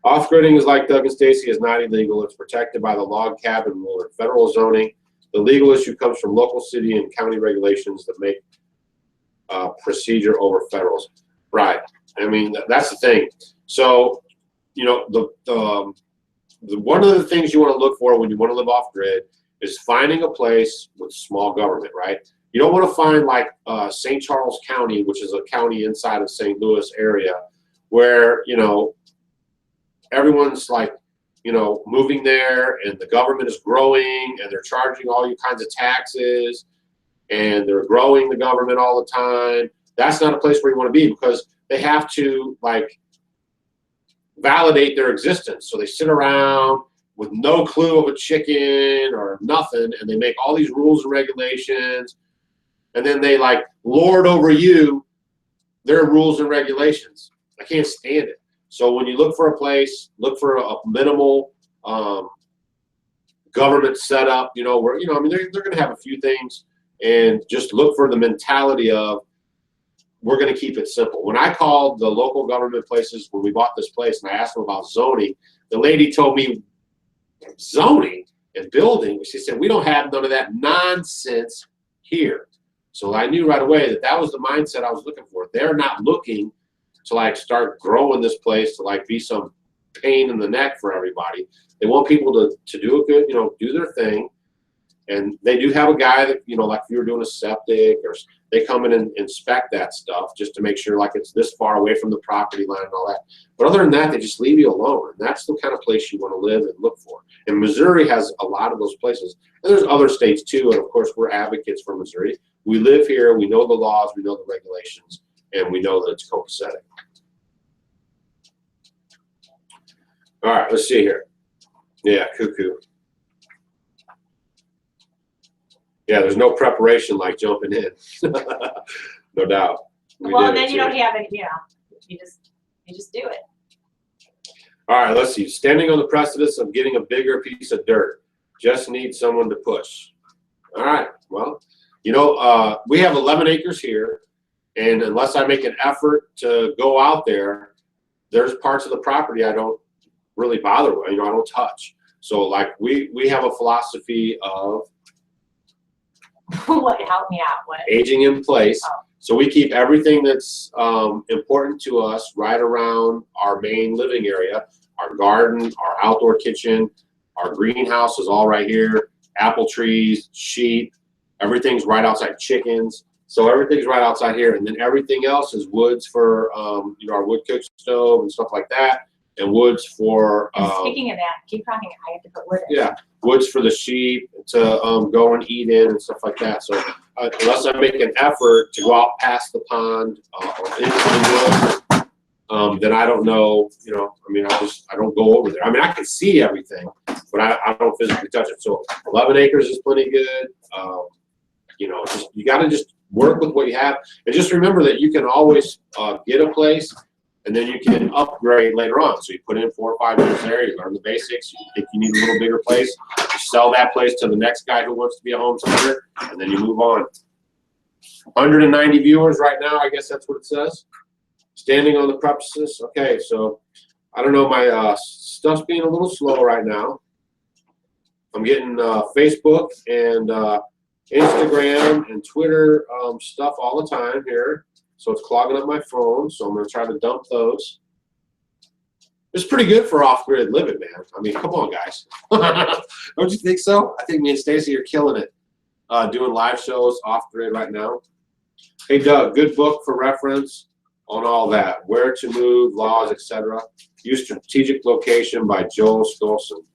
Off-gridding is like Doug and Stacy is not illegal. It's protected by the log cabin rule and federal zoning. The legal issue comes from local city and county regulations that make procedure over federals. Right. I mean, that's the thing. So, you know, one of the things you want to look for when you want to live off-grid is finding a place with small government, right? You don't want to find like St. Charles County, which is a county inside of St. Louis area, where, you know, everyone's like, you know, moving there and the government is growing and they're charging all you kinds of taxes and they're growing the government all the time. That's not a place where you want to be because they have to like validate their existence. So they sit around with no clue of a chicken or nothing and they make all these rules and regulations and then they like lord over you their rules and regulations. I can't stand it. So when you look for a place, look for a minimal government setup, you know, where, you know, I mean, they're going to have a few things and just look for the mentality of we're going to keep it simple. When I called the local government places when we bought this place and I asked them about zoning, the lady told me zoning and building. She said, we don't have none of that nonsense here. So I knew right away that that was the mindset I was looking for. They're not looking to like start growing this place to like be some pain in the neck for everybody. They want people to do a good, you know, do their thing. And they do have a guy that, you know, like if you were doing a septic or they come in and inspect that stuff just to make sure like it's this far away from the property line and all that. But other than that, they just leave you alone. And that's the kind of place you want to live and look for. And Missouri has a lot of those places. And there's other states too. And of course, we're advocates for Missouri. We live here. We know the laws. We know the regulations. And we know that it's copacetic. All right, let's see here. Yeah, cuckoo. Yeah, there's no preparation like jumping in. No doubt. Well, and then you don't have any, you know, you just do it. All right, let's see. Standing on the precipice of getting a bigger piece of dirt. Just need someone to push. All right, well, you know, we have 11 acres here. And unless I make an effort to go out there, there's parts of the property I don't really bother with, you know, I don't touch. So like we have a philosophy of What, help me out, what? Aging in place. Oh. So we keep everything that's important to us right around our main living area, our garden, our outdoor kitchen, our greenhouse is all right here, apple trees, sheep, everything's right outside, chickens. So everything's right outside here, and then everything else is woods for you know, our wood cook stove and stuff like that, and woods for. And speaking of that, keep talking. I have to put wood in. Yeah, woods for the sheep to go and eat in and stuff like that. So unless I make an effort to go out past the pond or into the woods, then I don't know. You know, I mean, I don't go over there. I mean, I can see everything, but I don't physically touch it. So 11 acres is plenty good. You know, you got to just work with what you have, and just remember that you can always get a place, and then you can upgrade later on. So you put in 4 or 5 years there, you learn the basics. You think you need a little bigger place, you sell that place to the next guy who wants to be a homesteader, and then you move on. 190 viewers right now, I guess that's what it says. Standing on the premises. Okay, so I don't know, my stuff's being a little slow right now. I'm getting Facebook and Instagram and Twitter stuff all the time here. So it's clogging up my phone, so I'm going to try to dump those. It's pretty good for off-grid living, man. I mean, come on, guys. Don't you think so? I think me and Stacy are killing it doing live shows off-grid right now. Hey, Doug, good book for reference on all that. Where to move, laws, etc. Use Strategic Location by Joel Stolson.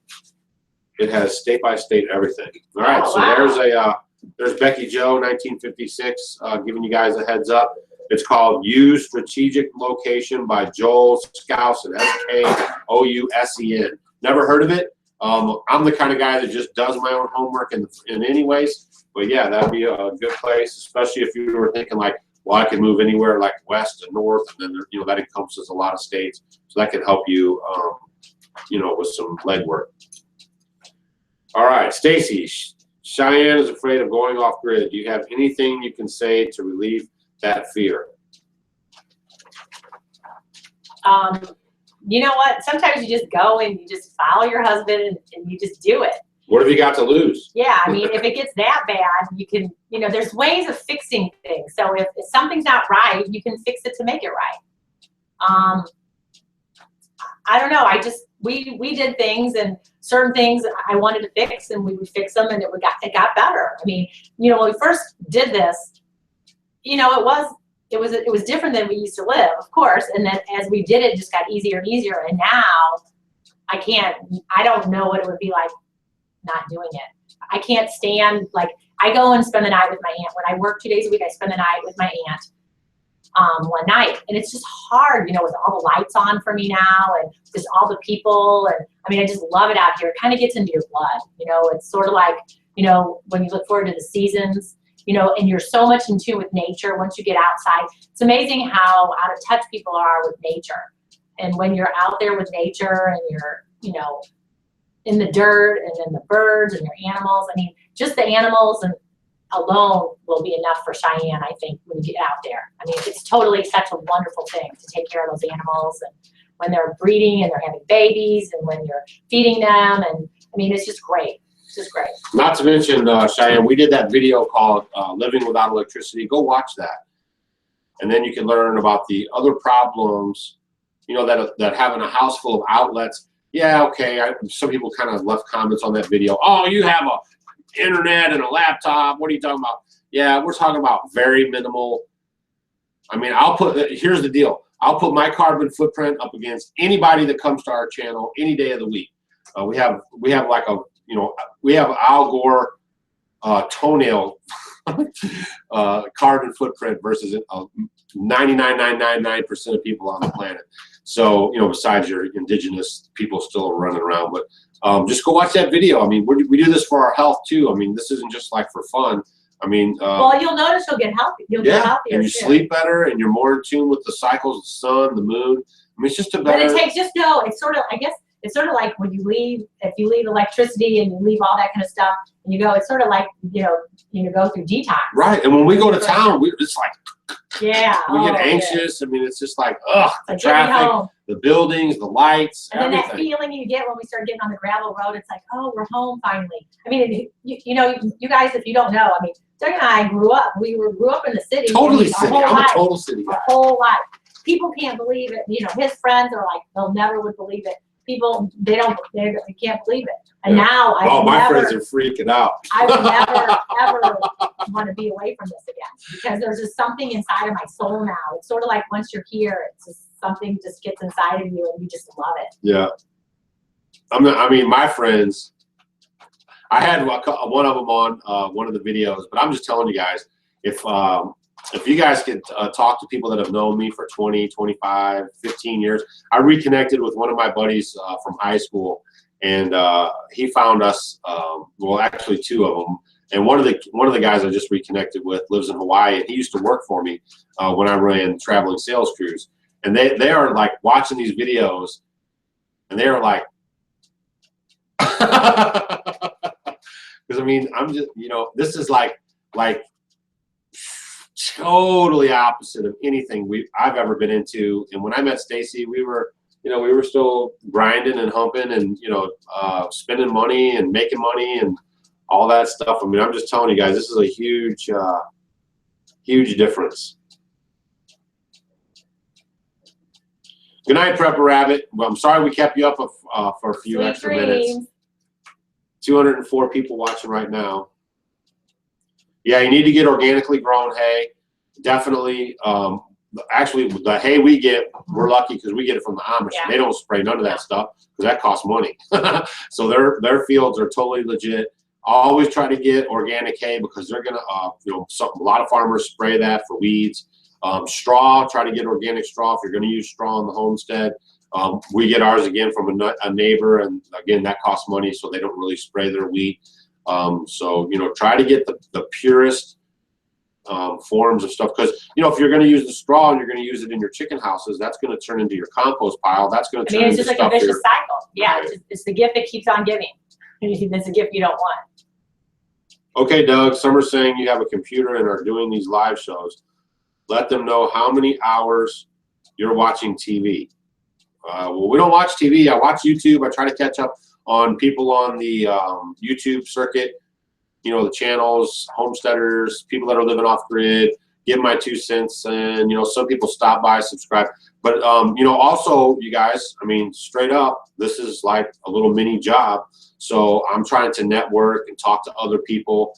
It has state-by-state everything. All right, so wow. There's Becky Joe, 1956, giving you guys a heads up. It's called Use Strategic Location by Joel Skousen, S-K-O-U-S-E-N. Never heard of it. I'm the kind of guy that just does my own homework in anyways. But yeah, that'd be a good place, especially if you were thinking like, well, I can move anywhere like west and north, and then you know that encompasses a lot of states. So that can help you, you know, with some legwork. All right, Stacy. Cheyenne is afraid of going off grid. Do you have anything you can say to relieve that fear? You know what? Sometimes you just go and you just follow your husband and you just do it. What have you got to lose? Yeah, I mean, if it gets that bad, you can, you know, there's ways of fixing things. So if something's not right, you can fix it to make it right. I don't know. We did things, and certain things I wanted to fix, and we would fix them, and it got better. I mean, you know, when we first did this, you know, it was different than we used to live, of course. And then as we did it, just got easier and easier. And now I don't know what it would be like not doing it. I can't stand, like, I go and spend the night with my aunt. When I work 2 days a week, I spend the night with my aunt. One night, and it's just hard, you know, with all the lights on for me now, and just all the people, and I mean, I just love it out here. It kind of gets into your blood, you know. It's sort of like, you know, when you look forward to the seasons, you know, and you're so much in tune with nature once you get outside. It's amazing how out of touch people are with nature, and when you're out there with nature and you're, you know, in the dirt, and then the birds and your animals. I mean, just the animals and alone will be enough for Cheyenne, I think, when you get out there. I mean, it's totally such a wonderful thing to take care of those animals, and when they're breeding and they're having babies, and when you're feeding them, and I mean, it's just great. It's just great. Not to mention, Cheyenne, we did that video called Living Without Electricity. Go watch that. And then you can learn about the other problems, you know, that having a house full of outlets. Yeah, okay, some people kind of left comments on that video. Oh, you have a internet and a laptop, what are you talking about? Yeah, we're talking about very minimal. I mean, here's the deal. I'll put my carbon footprint up against anybody that comes to our channel any day of the week. We have like a, you know, we have Al Gore toenail carbon footprint versus 99.999% of people on the planet. So, you know, besides your indigenous people still running around, but just go watch that video. I mean, we do this for our health too. I mean, this isn't just like for fun. I mean, well, you'll notice you'll get healthy. You'll get healthier, and you sleep better, and you're more in tune with the cycles of the sun, the moon. I mean, it's just a better. But it takes, just know, it's sort of, I guess, it's sort of like when you leave, if you leave electricity and you leave all that kind of stuff, and you go, it's sort of like, you go through detox. Right, and when we go to town, it's like, yeah, we get anxious. Yeah. I mean, it's just like, ugh, the traffic, the buildings, the lights, and everything. Then that feeling you get when we start getting on the gravel road, it's like, oh, we're home finally. I mean, you know, you guys, if you don't know, I mean, Doug and I grew up. We grew up in the city. Totally city. I'm a total city guy. Our whole life. People can't believe it. You know, his friends are like, they'll never would believe it. People, they can't believe it. And now my friends are freaking out. I would never, ever want to be away from this again, because there's just something inside of my soul now. It's sort of like once you're here, it's just something just gets inside of you and you just love it. Yeah. I mean, my friends, I had one of them on one of the videos, but I'm just telling you guys, if you guys could talk to people that have known me for 20, 25, 15 years, I reconnected with one of my buddies from high school, and he found us, well, actually two of them. And one of the guys I just reconnected with lives in Hawaii, and he used to work for me when I ran traveling sales crews. And they are like watching these videos, and they are like, because I mean, I'm just, you know, this is like totally opposite of anything I've ever been into. And when I met Stacy, we were still grinding and humping and, you know, spending money and making money and all that stuff. I mean, I'm just telling you guys, this is a huge, huge difference. Good night, Prepper Rabbit. Well, I'm sorry we kept you up for a few Sweet extra dreams. minutes. 204 people watching right now. Yeah, you need to get organically grown hay. Definitely. Actually, the hay we get, we're lucky because we get it from the Amish. Yeah. They don't spray none of that stuff because that costs money. So their fields are totally legit. Always try to get organic hay because they're gonna, you know, a lot of farmers spray that for weeds. Straw, try to get organic straw if you're going to use straw in the homestead. We get ours again from a neighbor, and again that costs money, so they don't really spray their wheat. So you know, try to get the purest forms of stuff, because you know, if you're going to use the straw and you're going to use it in your chicken houses, that's going to turn into your compost pile. That's going to turn into it's just like a vicious cycle. Yeah, right. It's the gift that keeps on giving. It's a gift you don't want. Okay, Doug. Summer's saying you have a computer and are doing these live shows. Let them know how many hours you're watching TV. Well, we don't watch TV. I watch YouTube. I try to catch up on people on the YouTube circuit, you know, the channels, homesteaders, people that are living off grid, give my 2 cents. And, you know, some people stop by, subscribe. But, you know, also, you guys, I mean, straight up, this is like a little mini job. So I'm trying to network and talk to other people.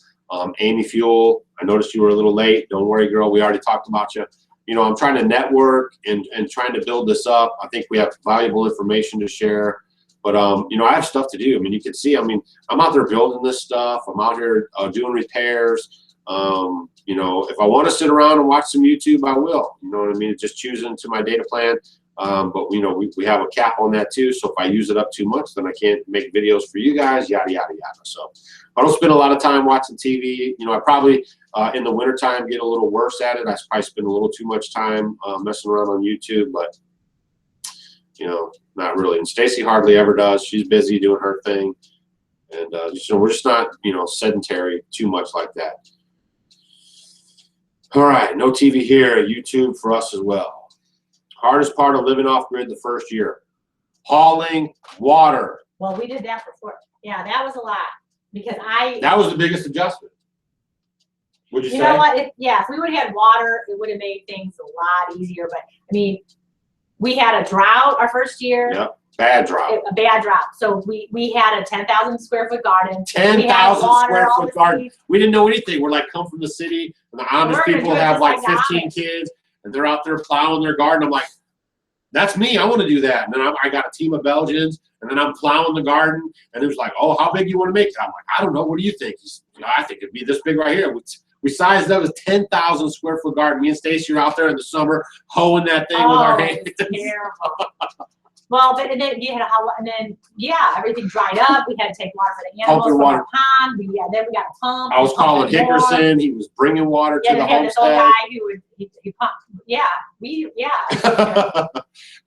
Amy Fuel, I noticed you were a little late. Don't worry, girl. We already talked about you. You know, I'm trying to network and trying to build this up. I think we have valuable information to share. But, you know, I have stuff to do. I mean, you can see, I mean, I'm out there building this stuff. I'm out here doing repairs. You know, if I want to sit around and watch some YouTube, I will. You know what I mean? Just choosing to my data plan. But, you know, we have a cap on that too. So if I use it up too much, then I can't make videos for you guys, yada, yada, yada. So I don't spend a lot of time watching TV. You know, I probably in the wintertime get a little worse at it. I probably spend a little too much time messing around on YouTube, but, you know, not really. And Stacy hardly ever does. She's busy doing her thing. And so we're just not, you know, sedentary too much like that. All right, no TV here. YouTube for us as well. Hardest part of living off grid the first year, hauling water. Well, we did that before. Yeah, that was a lot because that was the biggest adjustment. Would you say? You know what? If we would have had water, it would have made things a lot easier. But I mean, we had a drought our first year. Yep, bad drought. A bad drought. So we had a 10,000 square foot garden. 10,000 square foot garden. We didn't know anything. We're like, come from the city, and the Amish people have like 15 kids. And they're out there plowing their garden. I'm like, that's me. I want to do that. And then I got a team of Belgians, and then I'm plowing the garden. And it was like, oh, how big you want to make it? I'm like, I don't know. What do you think? I think it'd be this big right here. We sized up a 10,000 square foot garden. Me and Stacy are out there in the summer hoeing that thing with our hands. Terrible. Well, but and then everything dried up. We had to take water for the animals from our pond. Then we got a pump. I was calling Hickerson. He was bringing water to the homestead. This old guy who would he pumped.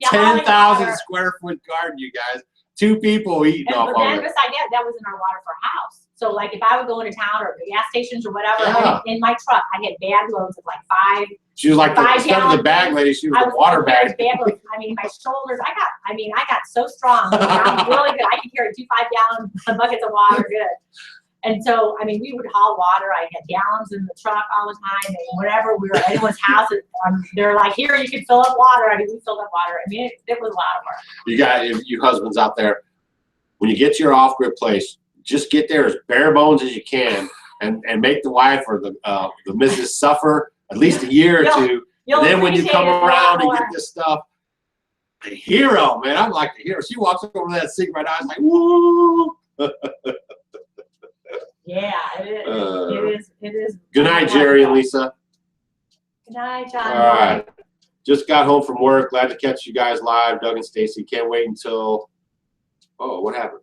10,000 square foot garden, you guys. 2 people eating off of it. But then beside that was in our water for a house. So like if I would go into town or the gas stations or whatever, in my truck, I had bag loads of like 5. She was like instead of the bag lady, she was the water bag. Bag loads. I mean, my shoulders. I got so strong. I'm really good. I could carry 2 5-gallon buckets of water. Good. And so, I mean, we would haul water. I had gallons in the truck all the time. And whenever we were at anyone's house, they're like, here, you can fill up water. I mean, we filled up water. I mean, it was a lot of work. You got, you husbands out there, when you get to your off-grid place, just get there as bare bones as you can and make the wife or the missus suffer at least a year or two. And then when you come around and get this stuff, a hero, man. I'm like a hero. She walks over that sink right now. I was like, woo. Yeah, it is. Good night, Jerry and Lisa. Good night, John. All right. Just got home from work. Glad to catch you guys live. Doug and Stacy. Can't wait until, oh, what happened?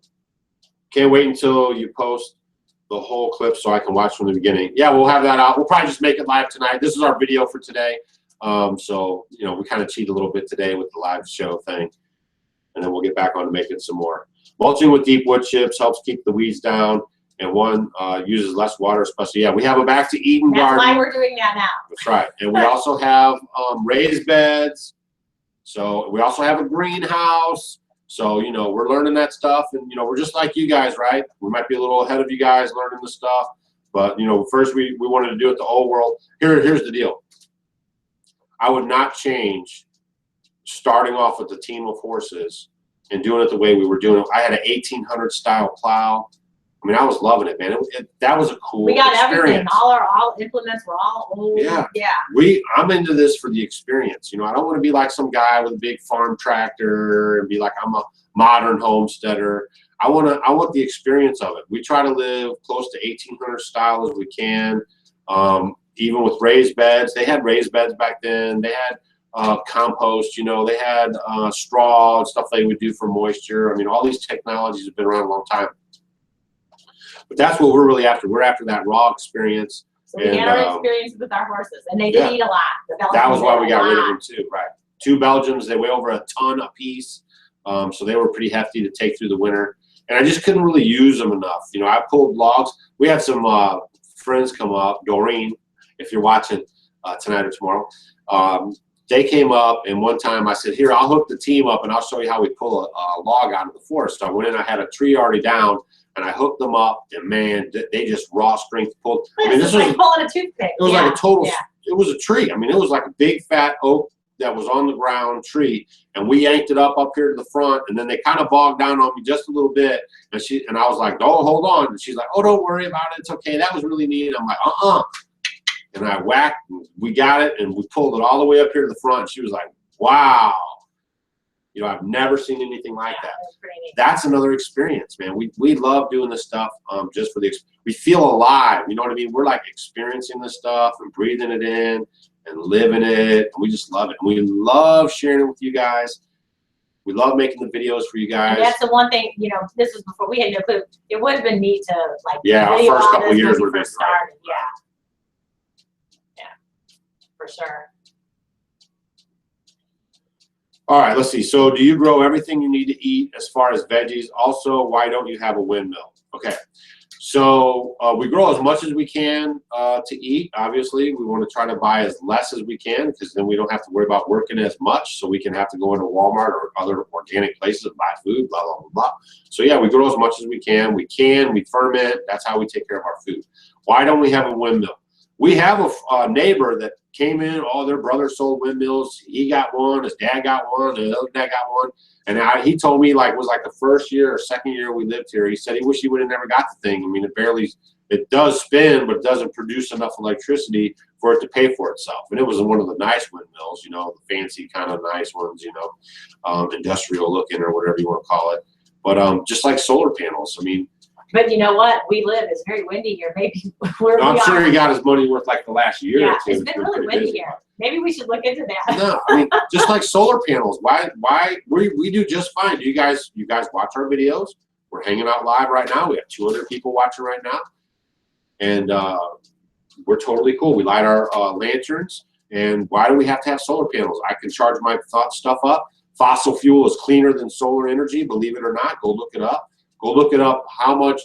Can't wait until you post the whole clip so I can watch from the beginning. Yeah, we'll have that out. We'll probably just make it live tonight. This is our video for today. So, you know, we kind of cheat a little bit today with the live show thing. And then we'll get back on to making some more. Mulching with deep wood chips helps keep the weeds down. And one uses less water, especially. Yeah, we have a back to Eden garden. That's why we're doing that now. That's right. And we also have raised beds. So we also have a greenhouse. So, you know, we're learning that stuff. And, you know, we're just like you guys, right? We might be a little ahead of you guys learning the stuff. But, you know, first we wanted to do it the old world. Here's the deal. I would not change starting off with a team of horses and doing it the way we were doing it. I had an 1800 style plow. I mean, I was loving it, man. That was a cool experience. We got everything. All implements were all old. Yeah. Yeah. I'm into this for the experience. You know, I don't want to be like some guy with a big farm tractor and be like I'm a modern homesteader. I want the experience of it. We try to live close to 1800 style as we can. Even with raised beds. They had raised beds back then. They had compost, you know, they had straw and stuff they would do for moisture. I mean, all these technologies have been around a long time. But that's what we're really after. We're after that raw experience. So we had our experience with our horses, and they did eat a lot. That was why we got rid of them too, right? 2 Belgians, they weigh over a ton a piece. So they were pretty hefty to take through the winter. And I just couldn't really use them enough. You know, I pulled logs. We had some friends come up, Doreen, if you're watching tonight or tomorrow. They came up, and one time I said, here, I'll hook the team up, and I'll show you how we pull a log out of the forest. So I went in, I had a tree already down, and I hooked them up, and man, they just raw strength pulled. I mean, this was like pulling a toothpick. It was like a total, it was a tree. I mean, it was like a big fat oak that was on the ground tree, and we yanked it up here to the front, and then they kind of bogged down on me just a little bit, and I was like, oh, hold on. And she's like, oh, don't worry about it. It's okay. That was really neat. I'm like, and I whacked, and we got it, and we pulled it all the way up here to the front. And she was like, wow. You know, I've never seen anything like that. That's another experience, man. We love doing this stuff just for we feel alive. You know what I mean? We're like experiencing this stuff and breathing it in and living it. And we just love it. And we love sharing it with you guys. We love making the videos for you guys. And that's the one thing, you know, this was before we had no clue. It would have been neat to like our first couple of years would have been started. Yeah, for sure. All right, let's see. So do you grow everything you need to eat as far as veggies? Also, why don't you have a windmill? Okay, so we grow as much as we can to eat. Obviously, we want to try to buy as less as we can because then we don't have to worry about working as much. So we can have to go into Walmart or other organic places and buy food, blah, blah, blah, blah. So yeah, we grow as much as we can. We ferment. That's how we take care of our food. Why don't we have a windmill? We have a neighbor that came in, all their brothers sold windmills. He got one, his dad got one, and the other dad got one. And he told me like it was like the first year or second year we lived here. He said he wished he would have never got the thing. I mean, it does spin, but it doesn't produce enough electricity for it to pay for itself. And it was one of the nice windmills, you know, the fancy kind of nice ones, you know, industrial looking or whatever you want to call it. But just like solar panels, I mean. But you know what? We live, it's very windy here. Maybe I'm sure he got his money worth like the last year or two. It's been really windy here. Maybe we should look into that. No, I mean, just like solar panels. Why we do just fine. Do you guys watch our videos? We're hanging out live right now. We have 200 people watching right now. And we're totally cool. We light our lanterns. And why do we have to have solar panels? I can charge my stuff up. Fossil fuel is cleaner than solar energy, believe it or not. Go look it up. Go look it up how much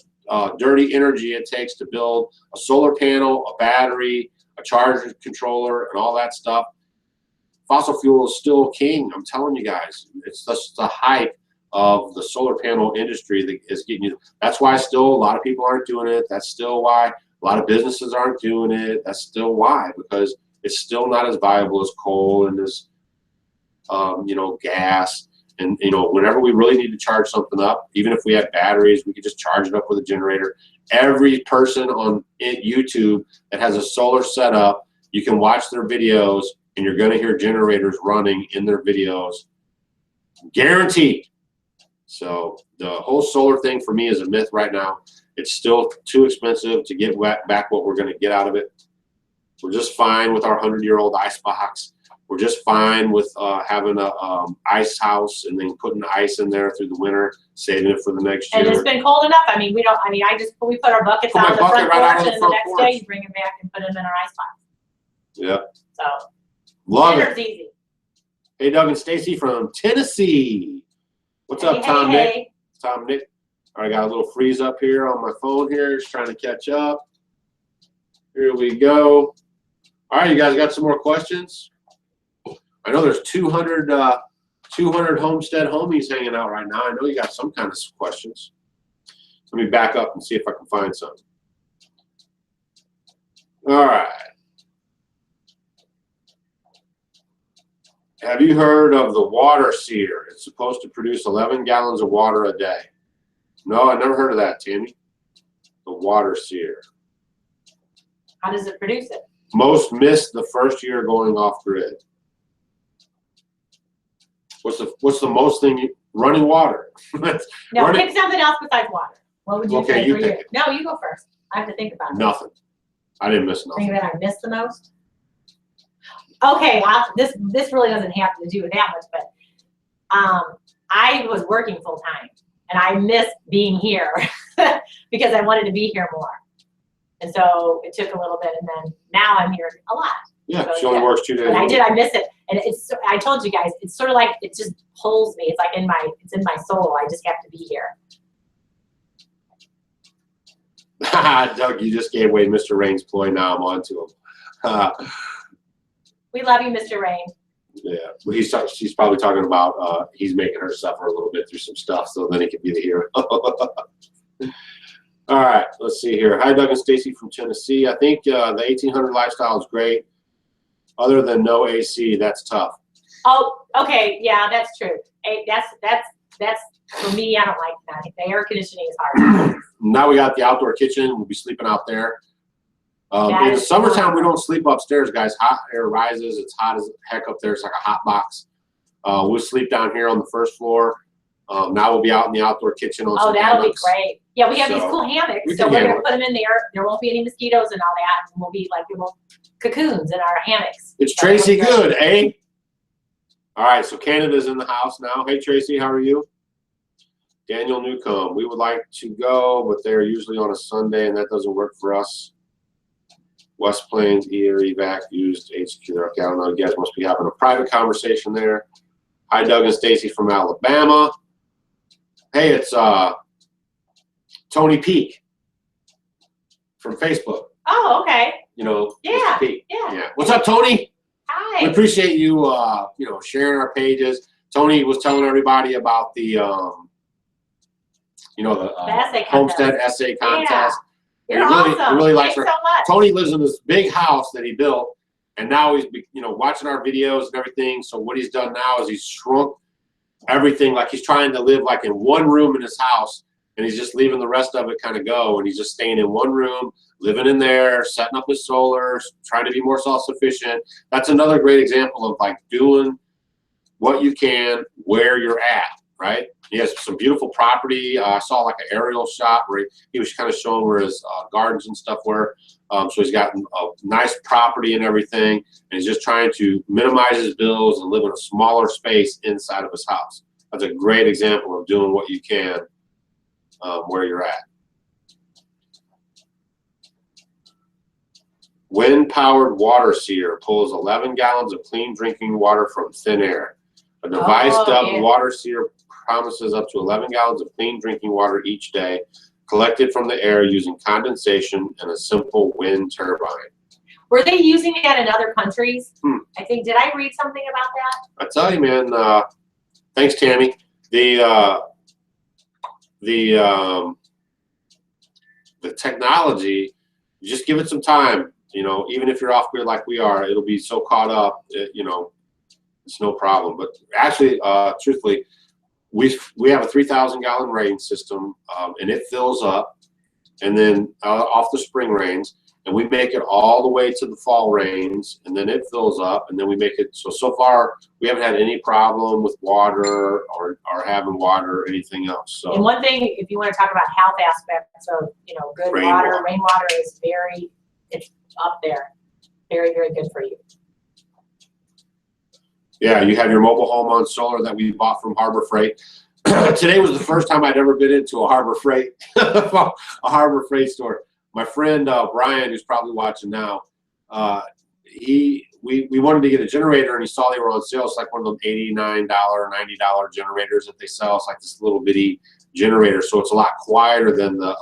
dirty energy it takes to build a solar panel, a battery, a charger controller, and all that stuff. Fossil fuel is still king. I'm telling you guys. It's just the hype of the solar panel industry that is getting you. That's why still a lot of people aren't doing it. That's still why a lot of businesses aren't doing it. That's still why, because it's still not as viable as coal and as, you know, gas. And, you know, whenever we really need to charge something up, even if we had batteries, we could just charge it up with a generator. Every person on YouTube that has a solar setup, you can watch their videos and you're going to hear generators running in their videos. Guaranteed. So the whole solar thing for me is a myth right now. It's still too expensive to get back what we're going to get out of it. We're just fine with our 100-year-old ice box. We're just fine with having a ice house and then putting ice in there through the winter, saving it for the next year. And it's been cold enough. I mean, we put our buckets out on the front porch, and the next day you bring them back and put them in our ice box. Yep. So love it. Easy. Hey, Doug and Stacy from Tennessee. What's up, Tom Nick? Tom Nick. All right, I got a little freeze up here on my phone here. Just trying to catch up. Here we go. All right, you guys got some more questions? I know there's 200 Homestead homies hanging out right now. I know you got some kind of questions. Let me back up and see if I can find some. All right. Have you heard of the water seer? It's supposed to produce 11 gallons of water a day. No, I never heard of that, Tammy. The water seer. How does it produce it? Most miss the first year going off grid. What's the most thing? Running water. No, pick something else besides water. What would you say for you? It. No, you go first. I have to think about it. Nothing. I didn't miss nothing. Thing that I missed the most? Okay, this really doesn't have to do with that much, but I was working full time, and I missed being here because I wanted to be here more. And so it took a little bit, and then now I'm here a lot. Yeah, so she only works 2 days. And I miss it. And I told you guys, it's sort of like, it just pulls me. It's like it's in my soul. I just have to be here. Doug, you just gave away Mr. Rain's ploy. Now I'm on to him. We love you, Mr. Rain. Yeah, well, she's probably talking about he's making her suffer a little bit through some stuff, so then he can be the hero. All right, let's see here. Hi, Doug and Stacy from Tennessee. I think the 1800 lifestyle is great. Other than no AC, that's tough. Oh, okay, yeah, that's true. Hey, that's for me. I don't like that. The air conditioning is hard. Now we got the outdoor kitchen. We'll be sleeping out there. In the summertime, we don't sleep upstairs, guys. Hot air rises. It's hot as heck up there. It's like a hot box. We'll sleep down here on the first floor. Now we'll be out in the outdoor kitchen on some that'll hammocks. be great. Yeah, we have these cool hammocks, so we're gonna put them in there. There won't be any mosquitoes and all that, and we'll be like little cocoons in our hammocks. It's Tracy Good, eh? All right, so Canada's in the house now. Hey, Tracy, how are you? Daniel Newcomb, we would like to go, but they're usually on a Sunday, and that doesn't work for us. West Plains, evac used HQ. Okay, I don't know. You guys must be having a private conversation there. Hi, Doug and Stacy from Alabama. Hey, it's Tony Peak from Facebook. Oh, okay. You know, yeah, Mr. Peak. yeah. What's up, Tony? Hi. We appreciate you, you know, sharing our pages. Tony was telling everybody about the, you know, the Homestead essay contest. You're awesome. He really likes her. So much. Tony lives in this big house that he built, and now he's, you know, watching our videos and everything. So what he's done now is he's shrunk everything. Like he's trying to live like in one room in his house, and he's just leaving the rest of it kind of go, and he's just staying in one room, living in there, setting up his solar, trying to be more self-sufficient. That's another great example of like doing what you can where you're at, right? He has some beautiful property. I saw like an aerial shot where he was kind of showing where his gardens and stuff were. So he's got a nice property and everything, and he's just trying to minimize his bills and live in a smaller space inside of his house. That's a great example of doing what you can where you're at. Wind-powered water seer pulls 11 gallons of clean drinking water from thin air. A device dubbed water seer promises up to 11 gallons of clean drinking water each day, collected from the air using condensation and a simple wind turbine. Were they using that in other countries? I think, did I read something about that? I tell you, man, thanks, Tammy. the technology, you just give it some time. You know, even if you're off grid like we are, it'll be so caught up. You know, it's no problem. But actually, truthfully, we have a 3,000 gallon rain system, and it fills up, and then off the spring rains, and we make it all the way to the fall rains, and then it fills up, and then we make it so far we haven't had any problem with water or having water or anything else. So, and one thing, if you want to talk about health aspects of, you know, good water, rainwater is it's up there, very, very good for you. Yeah, you have your mobile home on solar that we bought from Harbor Freight. Today was the first time I'd ever been into a Harbor Freight store. My friend Brian, who's probably watching now, we wanted to get a generator, and he saw they were on sale. It's like one of them $89, $90 generators that they sell. It's like this little bitty generator, so it's a lot quieter than the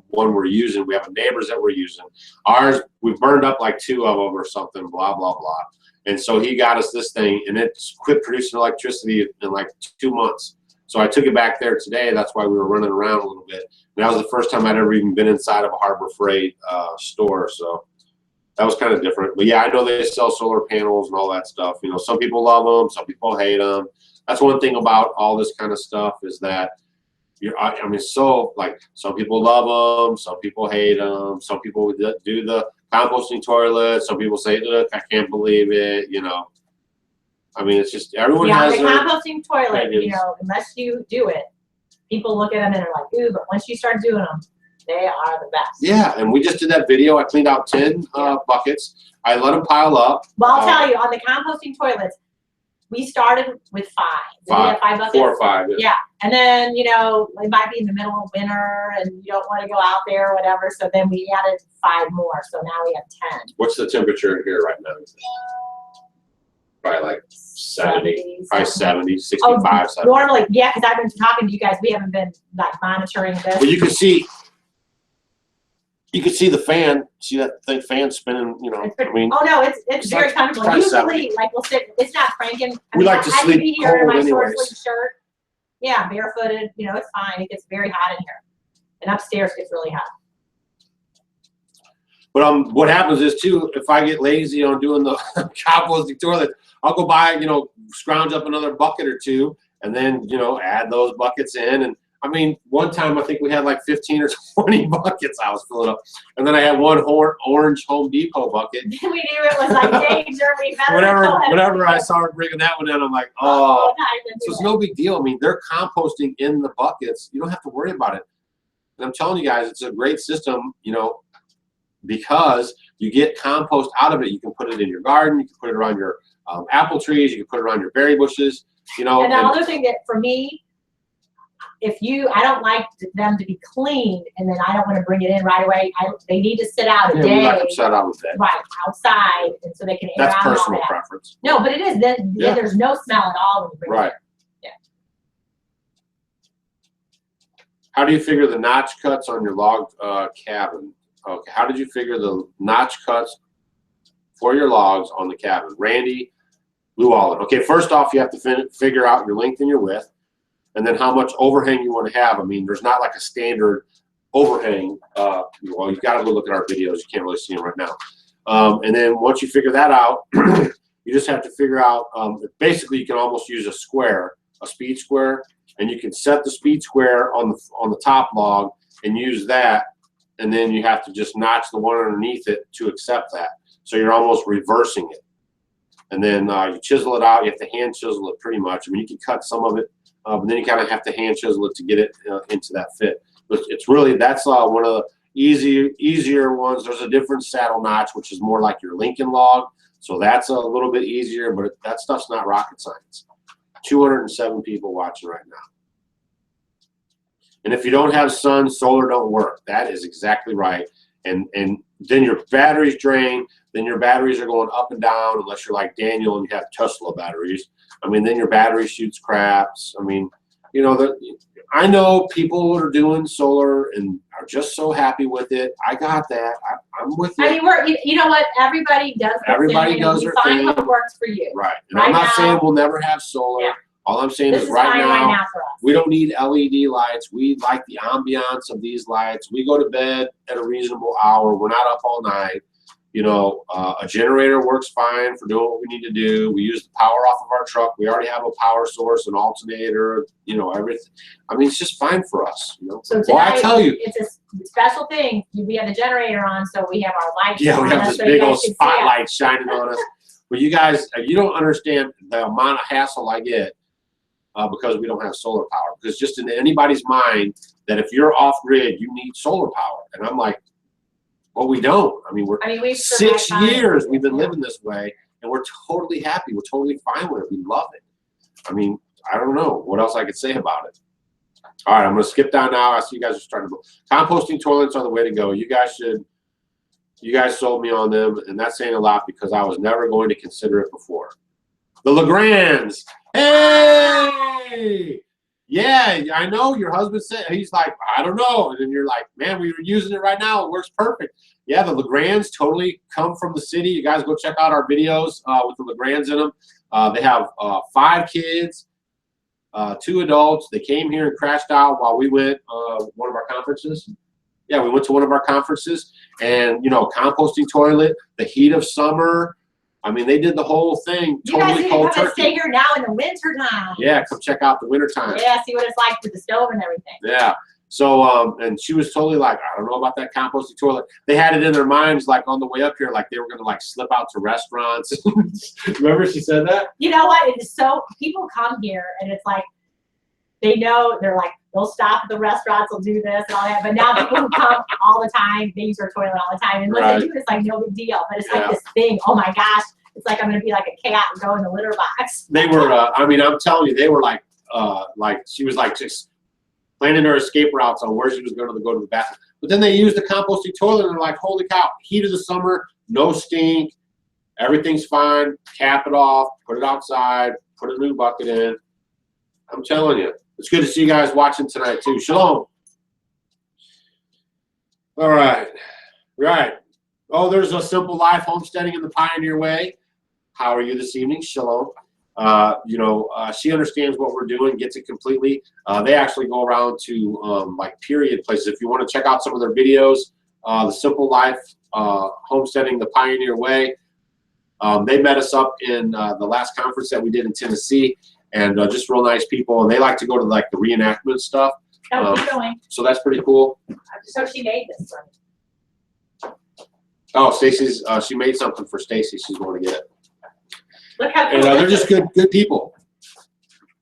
one we're using. We have neighbors that we're using. Ours, we've burned up like 2 of them or something, blah, blah, blah. And so he got us this thing, and it quit producing electricity in like 2 months. So I took it back there today. That's why we were running around a little bit. And that was the first time I'd ever even been inside of a Harbor Freight store. So that was kind of different. But yeah, I know they sell solar panels and all that stuff. You know, some people love them, some people hate them. That's one thing about all this kind of stuff is that I mean, so like some people love them, some people hate them, some people do the composting toilet, some people say, look, I can't believe it, you know. I mean, it's just everyone has the composting toilet, opinions. You know, unless you do it, people look at them and they're like, ooh, but once you start doing them, they are the best. Yeah, and we just did that video. I cleaned out 10 buckets. I let them pile up. Well, I'll tell you, on the composting toilets, we started with 5. We had 5 buckets. 4 or 5. Yeah, and then, you know, it might be in the middle of winter and you don't want to go out there or whatever, so then we added 5 more, so now we have 10. What's the temperature in here right now? Probably like 70, probably 70, 65, 70. Normally, yeah, because I've been talking to you guys. We haven't been like monitoring this. Well, you can see the fan. See that thing fan spinning? You know, I mean. Oh no, it's very like, comfortable. Usually, like we'll sit. It's not cranking. We like to sleep be here in my short anyways. sleeve shirt. Yeah, barefooted. You know, it's fine. It gets very hot in here, and upstairs gets really hot. But what happens is too, if I get lazy on doing the composting toilet, I'll go buy, you know, scrounge up another bucket or 2, and then, you know, add those buckets in. And I mean, one time I think we had like 15 or 20 buckets I was filling up, and then I had one orange Home Depot bucket. We knew it was like danger. We whenever I saw her bringing that one in, I'm like, oh, so it's no big deal. I mean, they're composting in the buckets. You don't have to worry about it. And I'm telling you guys, it's a great system, you know, because you get compost out of it. You can put it in your garden. You can put it around your apple trees. You can put it around your berry bushes. You know. And the other thing that for me, I don't like them to be cleaned, and then I don't want to bring it in right away. They need to sit out a day. We're not upset out with that. Right, outside, and so they can air out. That's personal preference. No, but it is. Then there's no smell at all when you bring it in. Yeah. How do you figure the notch cuts on your log cabin? Okay, how did you figure the notch cuts for your logs on the cabin? Randy Llewellyn. Okay, first off, you have to figure out your length and your width, and then how much overhang you want to have. I mean, there's not like a standard overhang. Well, you've got to go look at our videos. You can't really see them right now. And then once you figure that out, you just have to figure out, basically you can almost use a square, a speed square, and you can set the speed square on the top log and use that. And then you have to just notch the one underneath it to accept that. So you're almost reversing it. And then you chisel it out. You have to hand chisel it pretty much. I mean, you can cut some of it, but then you kind of have to hand chisel it to get it into that fit. But it's really, that's one of the easier ones. There's a different saddle notch, which is more like your Lincoln log. So that's a little bit easier, but that stuff's not rocket science. 207 people watching right now. And if you don't have sun, solar don't work. That is exactly right. And then your batteries drain. Then your batteries are going up and down, unless you're like Daniel and you have Tesla batteries. I mean, then your battery shoots craps. I mean, you know, I know people that are doing solar and are just so happy with it. I got that. I'm with you. I mean, you know what? Everybody does. Everybody does their thing. Find what works for you. Right. And I'm not saying we'll never have solar. Yeah. All I'm saying This is is right fine now, for us. we don't need LED lights. We like the ambiance of these lights. We go to bed at a reasonable hour. We're not up all night. You know, a generator works fine for doing what we need to do. We use the power off of our truck. We already have a power source, an alternator, you know, everything. I mean, it's just fine for us. You know? So well, I tell you, it's a special thing. We have the generator on, so we have our lights. Yeah, we have this big old spotlight us. shining on us. But you guys, you don't understand the amount of hassle I get because we don't have solar power. Because just in anybody's mind that if you're off grid, you need solar power. And I'm like, well, we don't. I mean, we've 6 years we've been living this way, and we're totally happy. We're totally fine with it. We love it. I mean, I don't know what else I could say about it. All right, I'm going to skip down now. I see you guys are starting to go. Composting toilets are the way to go. You guys sold me on them, and that's saying a lot because I was never going to consider it before. The Legrands. Hey! Yeah, I know your husband said, he's like, I don't know. And then you're like, man, we were using it right now. It works perfect. Yeah, the Legrands totally come from the city. You guys go check out our videos with the Legrands in them. They have 5 kids, 2 adults. They came here and crashed out while we went one of our conferences. Yeah, we went to one of our conferences. And, you know, composting toilet, the heat of summer. I mean, they did the whole thing. You guys need to come and stay here now in the winter time. Yeah, come check out the winter time. Yeah, see what it's like with the stove and everything. Yeah. So, and she was totally like, I don't know about that composting toilet. They had it in their minds, like on the way up here, like they were going to like slip out to restaurants. Remember she said that? You know what? It is so, people come here and it's like, they know, they're like, they'll stop at the restaurants, they'll do this and all that. But now people who come all the time, they use our toilet all the time. And when they do this, like no big deal. But it's like this thing, oh my gosh, it's like I'm going to be like a cat and go in the litter box. They were, I mean, I'm telling you, they were like she was like just planning her escape routes on where she was going to go to the bathroom. But then they used the composting toilet and they're like, holy cow, heat of the summer, no stink, everything's fine, cap it off, put it outside, put a new bucket in. I'm telling you. It's good to see you guys watching tonight too. Shalom. All right. Right. Oh, there's a Simple Life Homesteading in the Pioneer Way. How are you this evening? Shalom. You know, she understands what we're doing, gets it completely. They actually go around to like period places. If you want to check out some of their videos, the Simple Life Homesteading the Pioneer Way. They met us up in the last conference that we did in Tennessee. And just real nice people, and they like to go to like the reenactment stuff. Oh, keep going. So that's pretty cool. So she made this for me. Oh, Stacy's she made something for Stacy. She's going to get it. Look how cool. And they're just good people.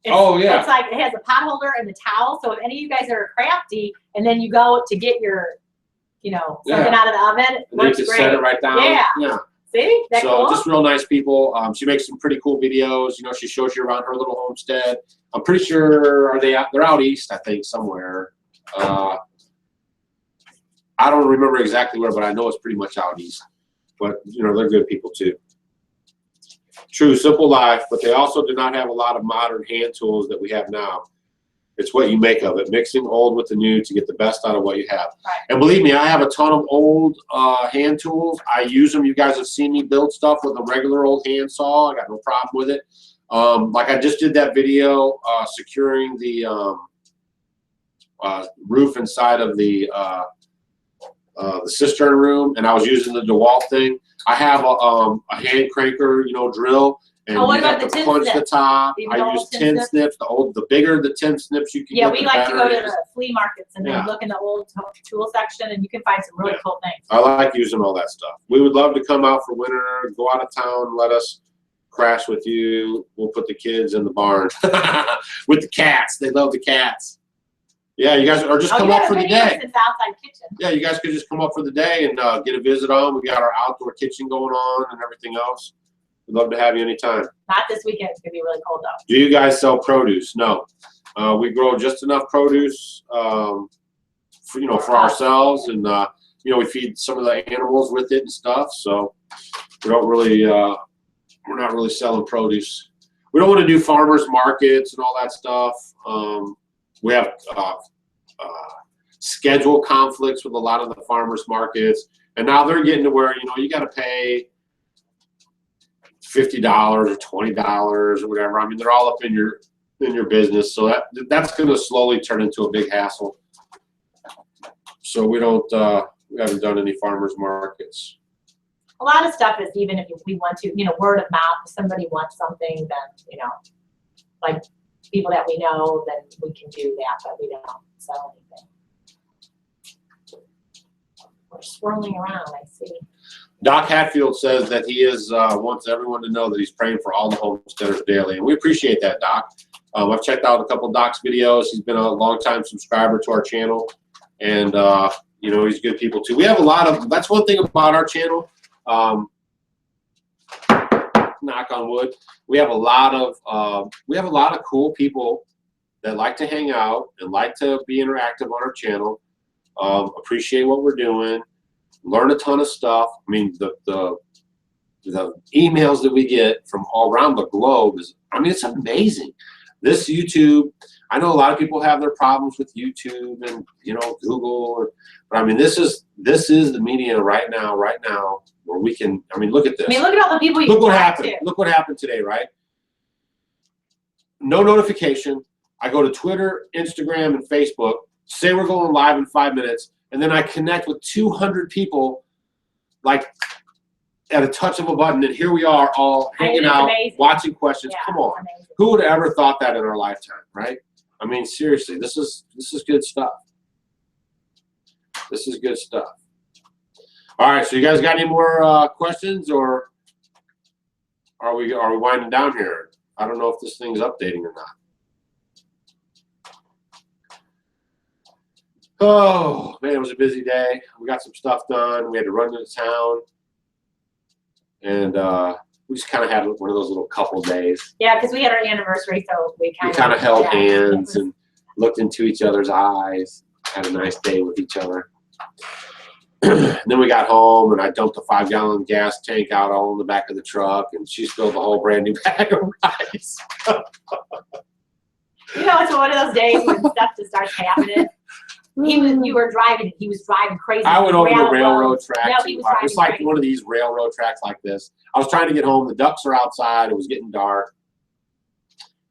Oh yeah. It's like it has a pot holder and the towel. So if any of you guys are crafty, and then you go to get your, you know, something out of the oven, it works great. Set it right down. Yeah. See? That so cool? Just real nice people. She makes some pretty cool videos. You know, she shows you around her little homestead. I'm pretty sure they're out east, I think, somewhere. I don't remember exactly where, but I know it's pretty much out east. But you know, they're good people too. True, simple life, but they also do not have a lot of modern hand tools that we have now. It's what you make of it, mixing old with the new to get the best out of what you have. Right. And believe me, I have a ton of old hand tools. I use them. You guys have seen me build stuff with a regular old hand saw. I got no problem with it. Like I just did that video securing the roof inside of the cistern room, and I was using the DeWalt thing. I have a hand cranker, you know, drill. And what about the tin punch the top. I use tin snips. The bigger the tin snips you can get, we like to go to the flea markets and then look in the old tool section, and you can find some really cool things. I like using all that stuff. We would love to come out for winter, go out of town, let us crash with you. We'll put the kids in the barn with the cats. They love the cats. Yeah, you guys, or just come up for the day. Outside kitchen. Yeah, you guys could just come up for the day and get a visit on. We got our outdoor kitchen going on and everything else. We'd love to have you anytime. Not this weekend. It's going to be really cold, though. Do you guys sell produce? No. We grow just enough produce, for ourselves. And, we feed some of the animals with it and stuff. So we don't really, we're not really selling produce. We don't want to do farmers markets and all that stuff. We have schedule conflicts with a lot of the farmers markets. And now they're getting to where, you got to pay $50 or $20 or whatever. I mean, they're all up in your in your business. So that's going to slowly turn into a big hassle. So we haven't done any farmers markets. A lot of stuff is, even if we want to, word of mouth. If somebody wants something, then like people that we know, then we can do that, but we don't sell anything. We're swirling around, I see. Doc Hatfield says that he wants everyone to know that he's praying for all the homesteaders daily, and we appreciate that, Doc. I've checked out a couple of Doc's videos. He's been a longtime subscriber to our channel, and he's good people too. We have a lot of. That's one thing about our channel. Knock on wood. We have a lot of cool people that like to hang out and like to be interactive on our channel. Appreciate what we're doing. Learn a ton of stuff. I mean, the emails that we get from all around the globe it's amazing. This YouTube, I know a lot of people have their problems with YouTube and Google, but I mean this is the media right now where we can. I mean, look at this. I mean, look at all the people you look what talk happened. to. Look what happened today, right? No notification. I go to Twitter, Instagram, and Facebook. Say we're going live in 5 minutes. And then I connect with 200 people, like at a touch of a button, and here we are all hanging out, watching questions. Yeah, come on, who would have ever thought that in our lifetime, right? I mean, seriously, this is good stuff. This is good stuff. All right, so you guys got any more questions, or are we winding down here? I don't know if this thing's updating or not. Oh, man, it was a busy day. We got some stuff done. We had to run to town. And we just kind of had one of those little couple days. Yeah, because we had our anniversary, so we kind of held hands and looked into each other's eyes. Had a nice day with each other. And then we got home, and I dumped a 5-gallon gas tank out all in the back of the truck, and she spilled the whole brand new bag of rice. It's one of those days when stuff just starts happening. You were driving. He was driving crazy. I went over the railroad track. No, he was driving it's like crazy. One of these railroad tracks like this. I was trying to get home. The ducks are outside. It was getting dark.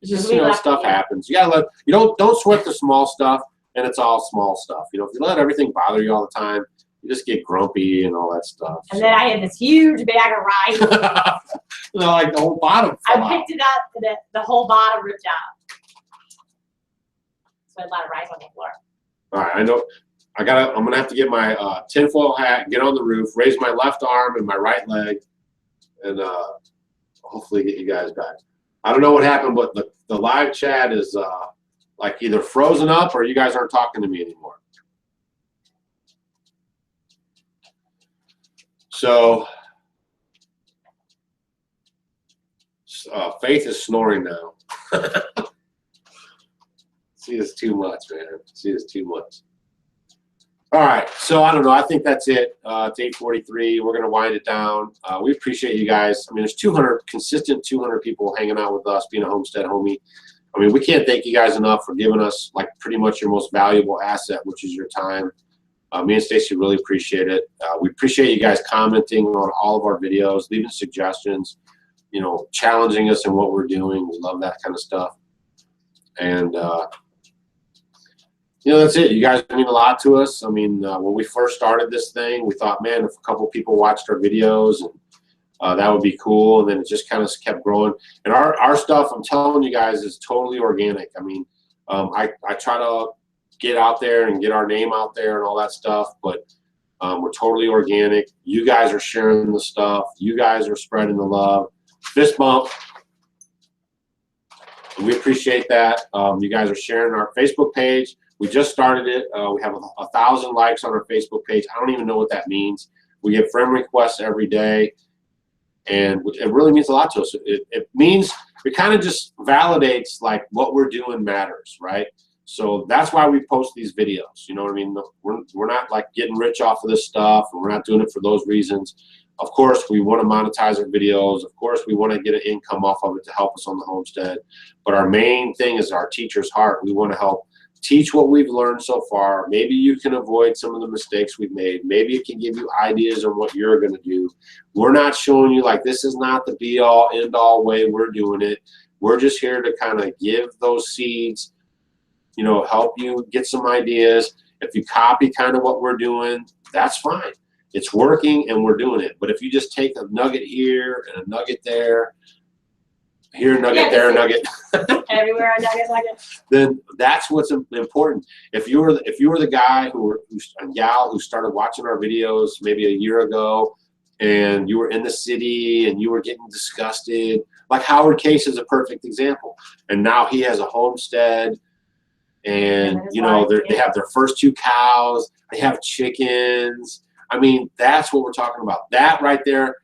It's just stuff happens. You gotta don't sweat the small stuff, and it's all small stuff. If you let everything bother you all the time, you just get grumpy and all that stuff. And then I had this huge bag of rice. Like the whole bottom. I picked it up, and the whole bottom ripped out. So I had a lot of rice on the floor. All right, I know. I'm gonna have to get my tinfoil hat, get on the roof, raise my left arm and my right leg, and hopefully get you guys back. I don't know what happened, but the live chat is like either frozen up or you guys aren't talking to me anymore. So Faith is snoring now. She is too much, man. She is too much. All right, so I don't know. I think that's it. It's 8:43. We're gonna wind it down. We appreciate you guys. I mean, there's consistent 200 people hanging out with us, being a homestead homie. I mean, we can't thank you guys enough for giving us like pretty much your most valuable asset, which is your time. Me and Stacy really appreciate it. We appreciate you guys commenting on all of our videos, leaving suggestions, challenging us in what we're doing. We love that kind of stuff. And that's it. You guys mean a lot to us. I mean, when we first started this thing, we thought, man, if a couple people watched our videos, and that would be cool. And then it just kind of kept growing. And our stuff, I'm telling you guys, is totally organic. I mean, I try to get out there and get our name out there and all that stuff, but we're totally organic. You guys are sharing the stuff. You guys are spreading the love. Fist bump. We appreciate that. You guys are sharing our Facebook page. We just started it. We have 1,000 likes on our Facebook page. I don't even know what that means. We get friend requests every day, and it really means a lot to us. It means it kind of just validates like what we're doing matters, right? So that's why we post these videos. You know what I mean? We're not like getting rich off of this stuff, and we're not doing it for those reasons. Of course, we want to monetize our videos. Of course, we want to get an income off of it to help us on the homestead. But our main thing is our teacher's heart. We want to help teach what we've learned so far. Maybe you can avoid some of the mistakes we've made. Maybe it can give you ideas on what you're going to do. We're not showing you like this is not the be-all, end-all way we're doing it. We're just here to kind of give those seeds, you know, help you get some ideas. If you copy kind of what we're doing, that's fine. It's working and we're doing it. But if you just take a nugget here and a nugget there, here a nugget, there a nugget, everywhere a nugget, then that's what's important. If you were the guy a gal who started watching our videos maybe a year ago, and you were in the city and you were getting disgusted, like Howard Case is a perfect example. And now he has a homestead, and you know they have their first 2 cows, they have chickens. I mean, that's what we're talking about. That right there,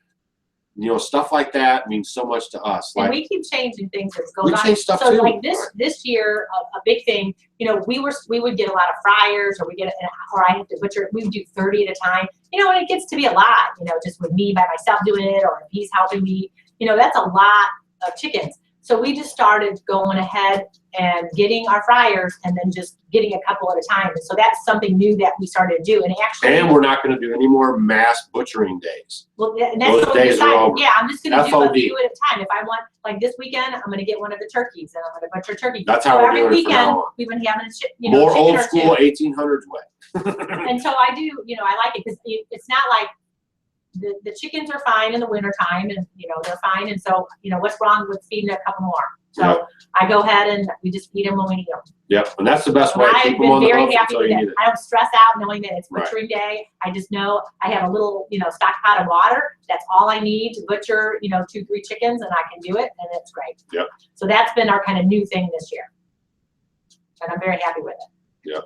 you know, stuff like that means so much to us. And like, we keep changing things as goes on. Change stuff so too. Like this year, a big thing, you know, we would get a lot of fryers, or I have to butcher. We would do 30 at a time. You know, and it gets to be a lot. You know, just with me by myself doing it, or if he's helping me. You know, that's a lot of chickens. So we just started going ahead and getting our fryers, and then just getting a couple at a time. And so that's something new that we started to do. And we're not going to do any more mass butchering days. Well, that's those days are over. Yeah, I'm just going to do FOD. a few at a time. If I want, like this weekend, I'm going to get one of the turkeys, and I'm going to butcher turkey. That's how we're doing it from now on. We've been having more old school 1800s way. And so I do, you know, I like it because it's not like the chickens are fine in the winter time, and you know they're fine. And so, you know, what's wrong with feeding a couple more? So yep. I go ahead and we just feed them when we need them. Yep, and that's the best way. I've been very happy with it. it. I don't stress out knowing that it's butchering day. I just know I have a little, you know, stock pot of water. That's all I need to butcher, you know, 2-3 chickens, and I can do it, and it's great. Yep. So that's been our kind of new thing this year, and I'm very happy with it. Yep.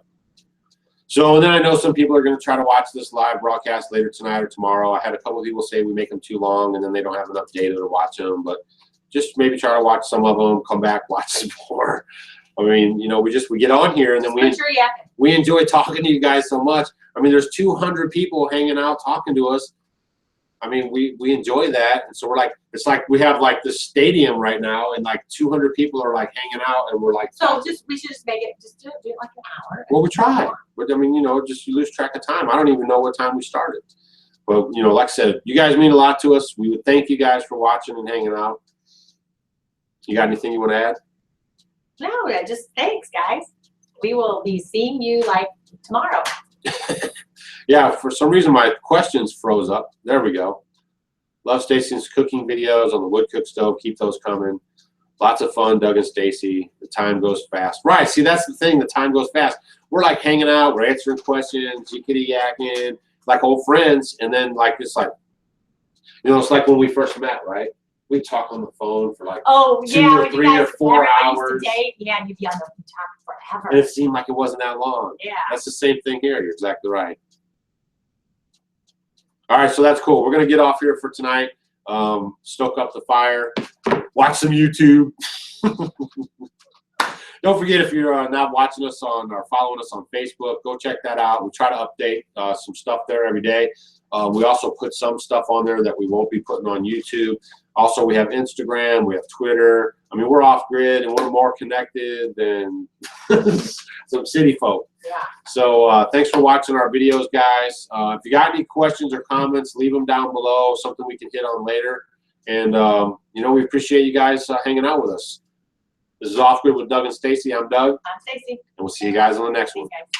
So, and then I know some people are going to try to watch this live broadcast later tonight or tomorrow. I had a couple of people say we make them too long, and then they don't have enough data to watch them. But just maybe try to watch some of them, come back, watch some more. I mean, you know, we get on here, and then we enjoy talking to you guys so much. I mean, there's 200 people hanging out talking to us. I mean, we enjoy that, and so we're like, it's like we have like this stadium right now, and like 200 people are like hanging out, and we're like, so we should just make it, just do it like an hour. Well, we try, but I mean, you know, just you lose track of time. I don't even know what time we started. But you know, like I said, you guys mean a lot to us. We would thank you guys for watching and hanging out. You got anything you want to add? No, just thanks, guys. We will be seeing you like tomorrow. Yeah, for some reason my questions froze up. There we go. Love Stacy's cooking videos on the wood cook stove. Keep those coming. Lots of fun, Doug and Stacy. The time goes fast. Right, see, that's the thing. The time goes fast. We're like hanging out. We're answering questions, yickety-yakking, like old friends. And then like it's like, you know, it's like when we first met, right? We talk on the phone for like 2 or 3 or 4 hours. Yeah, you'd be on the talk forever. And it seemed like it wasn't that long. Yeah. That's the same thing here. You're exactly right. All right, so that's cool. We're going to get off here for tonight. Stoke up the fire. Watch some YouTube. Don't forget, if you're not watching us on or following us on Facebook, go check that out. We try to update some stuff there every day. We also put some stuff on there that we won't be putting on YouTube. Also, we have Instagram, we have Twitter. I mean, we're off grid and we're more connected than some city folk. Yeah. So thanks for watching our videos, guys. If you got any questions or comments, leave them down below, something we can hit on later. And, you know, we appreciate you guys hanging out with us. This is Off Grid with Doug and Stacy. I'm Doug. I'm Stacy. And we'll see you guys on the next one. Thanks, guys.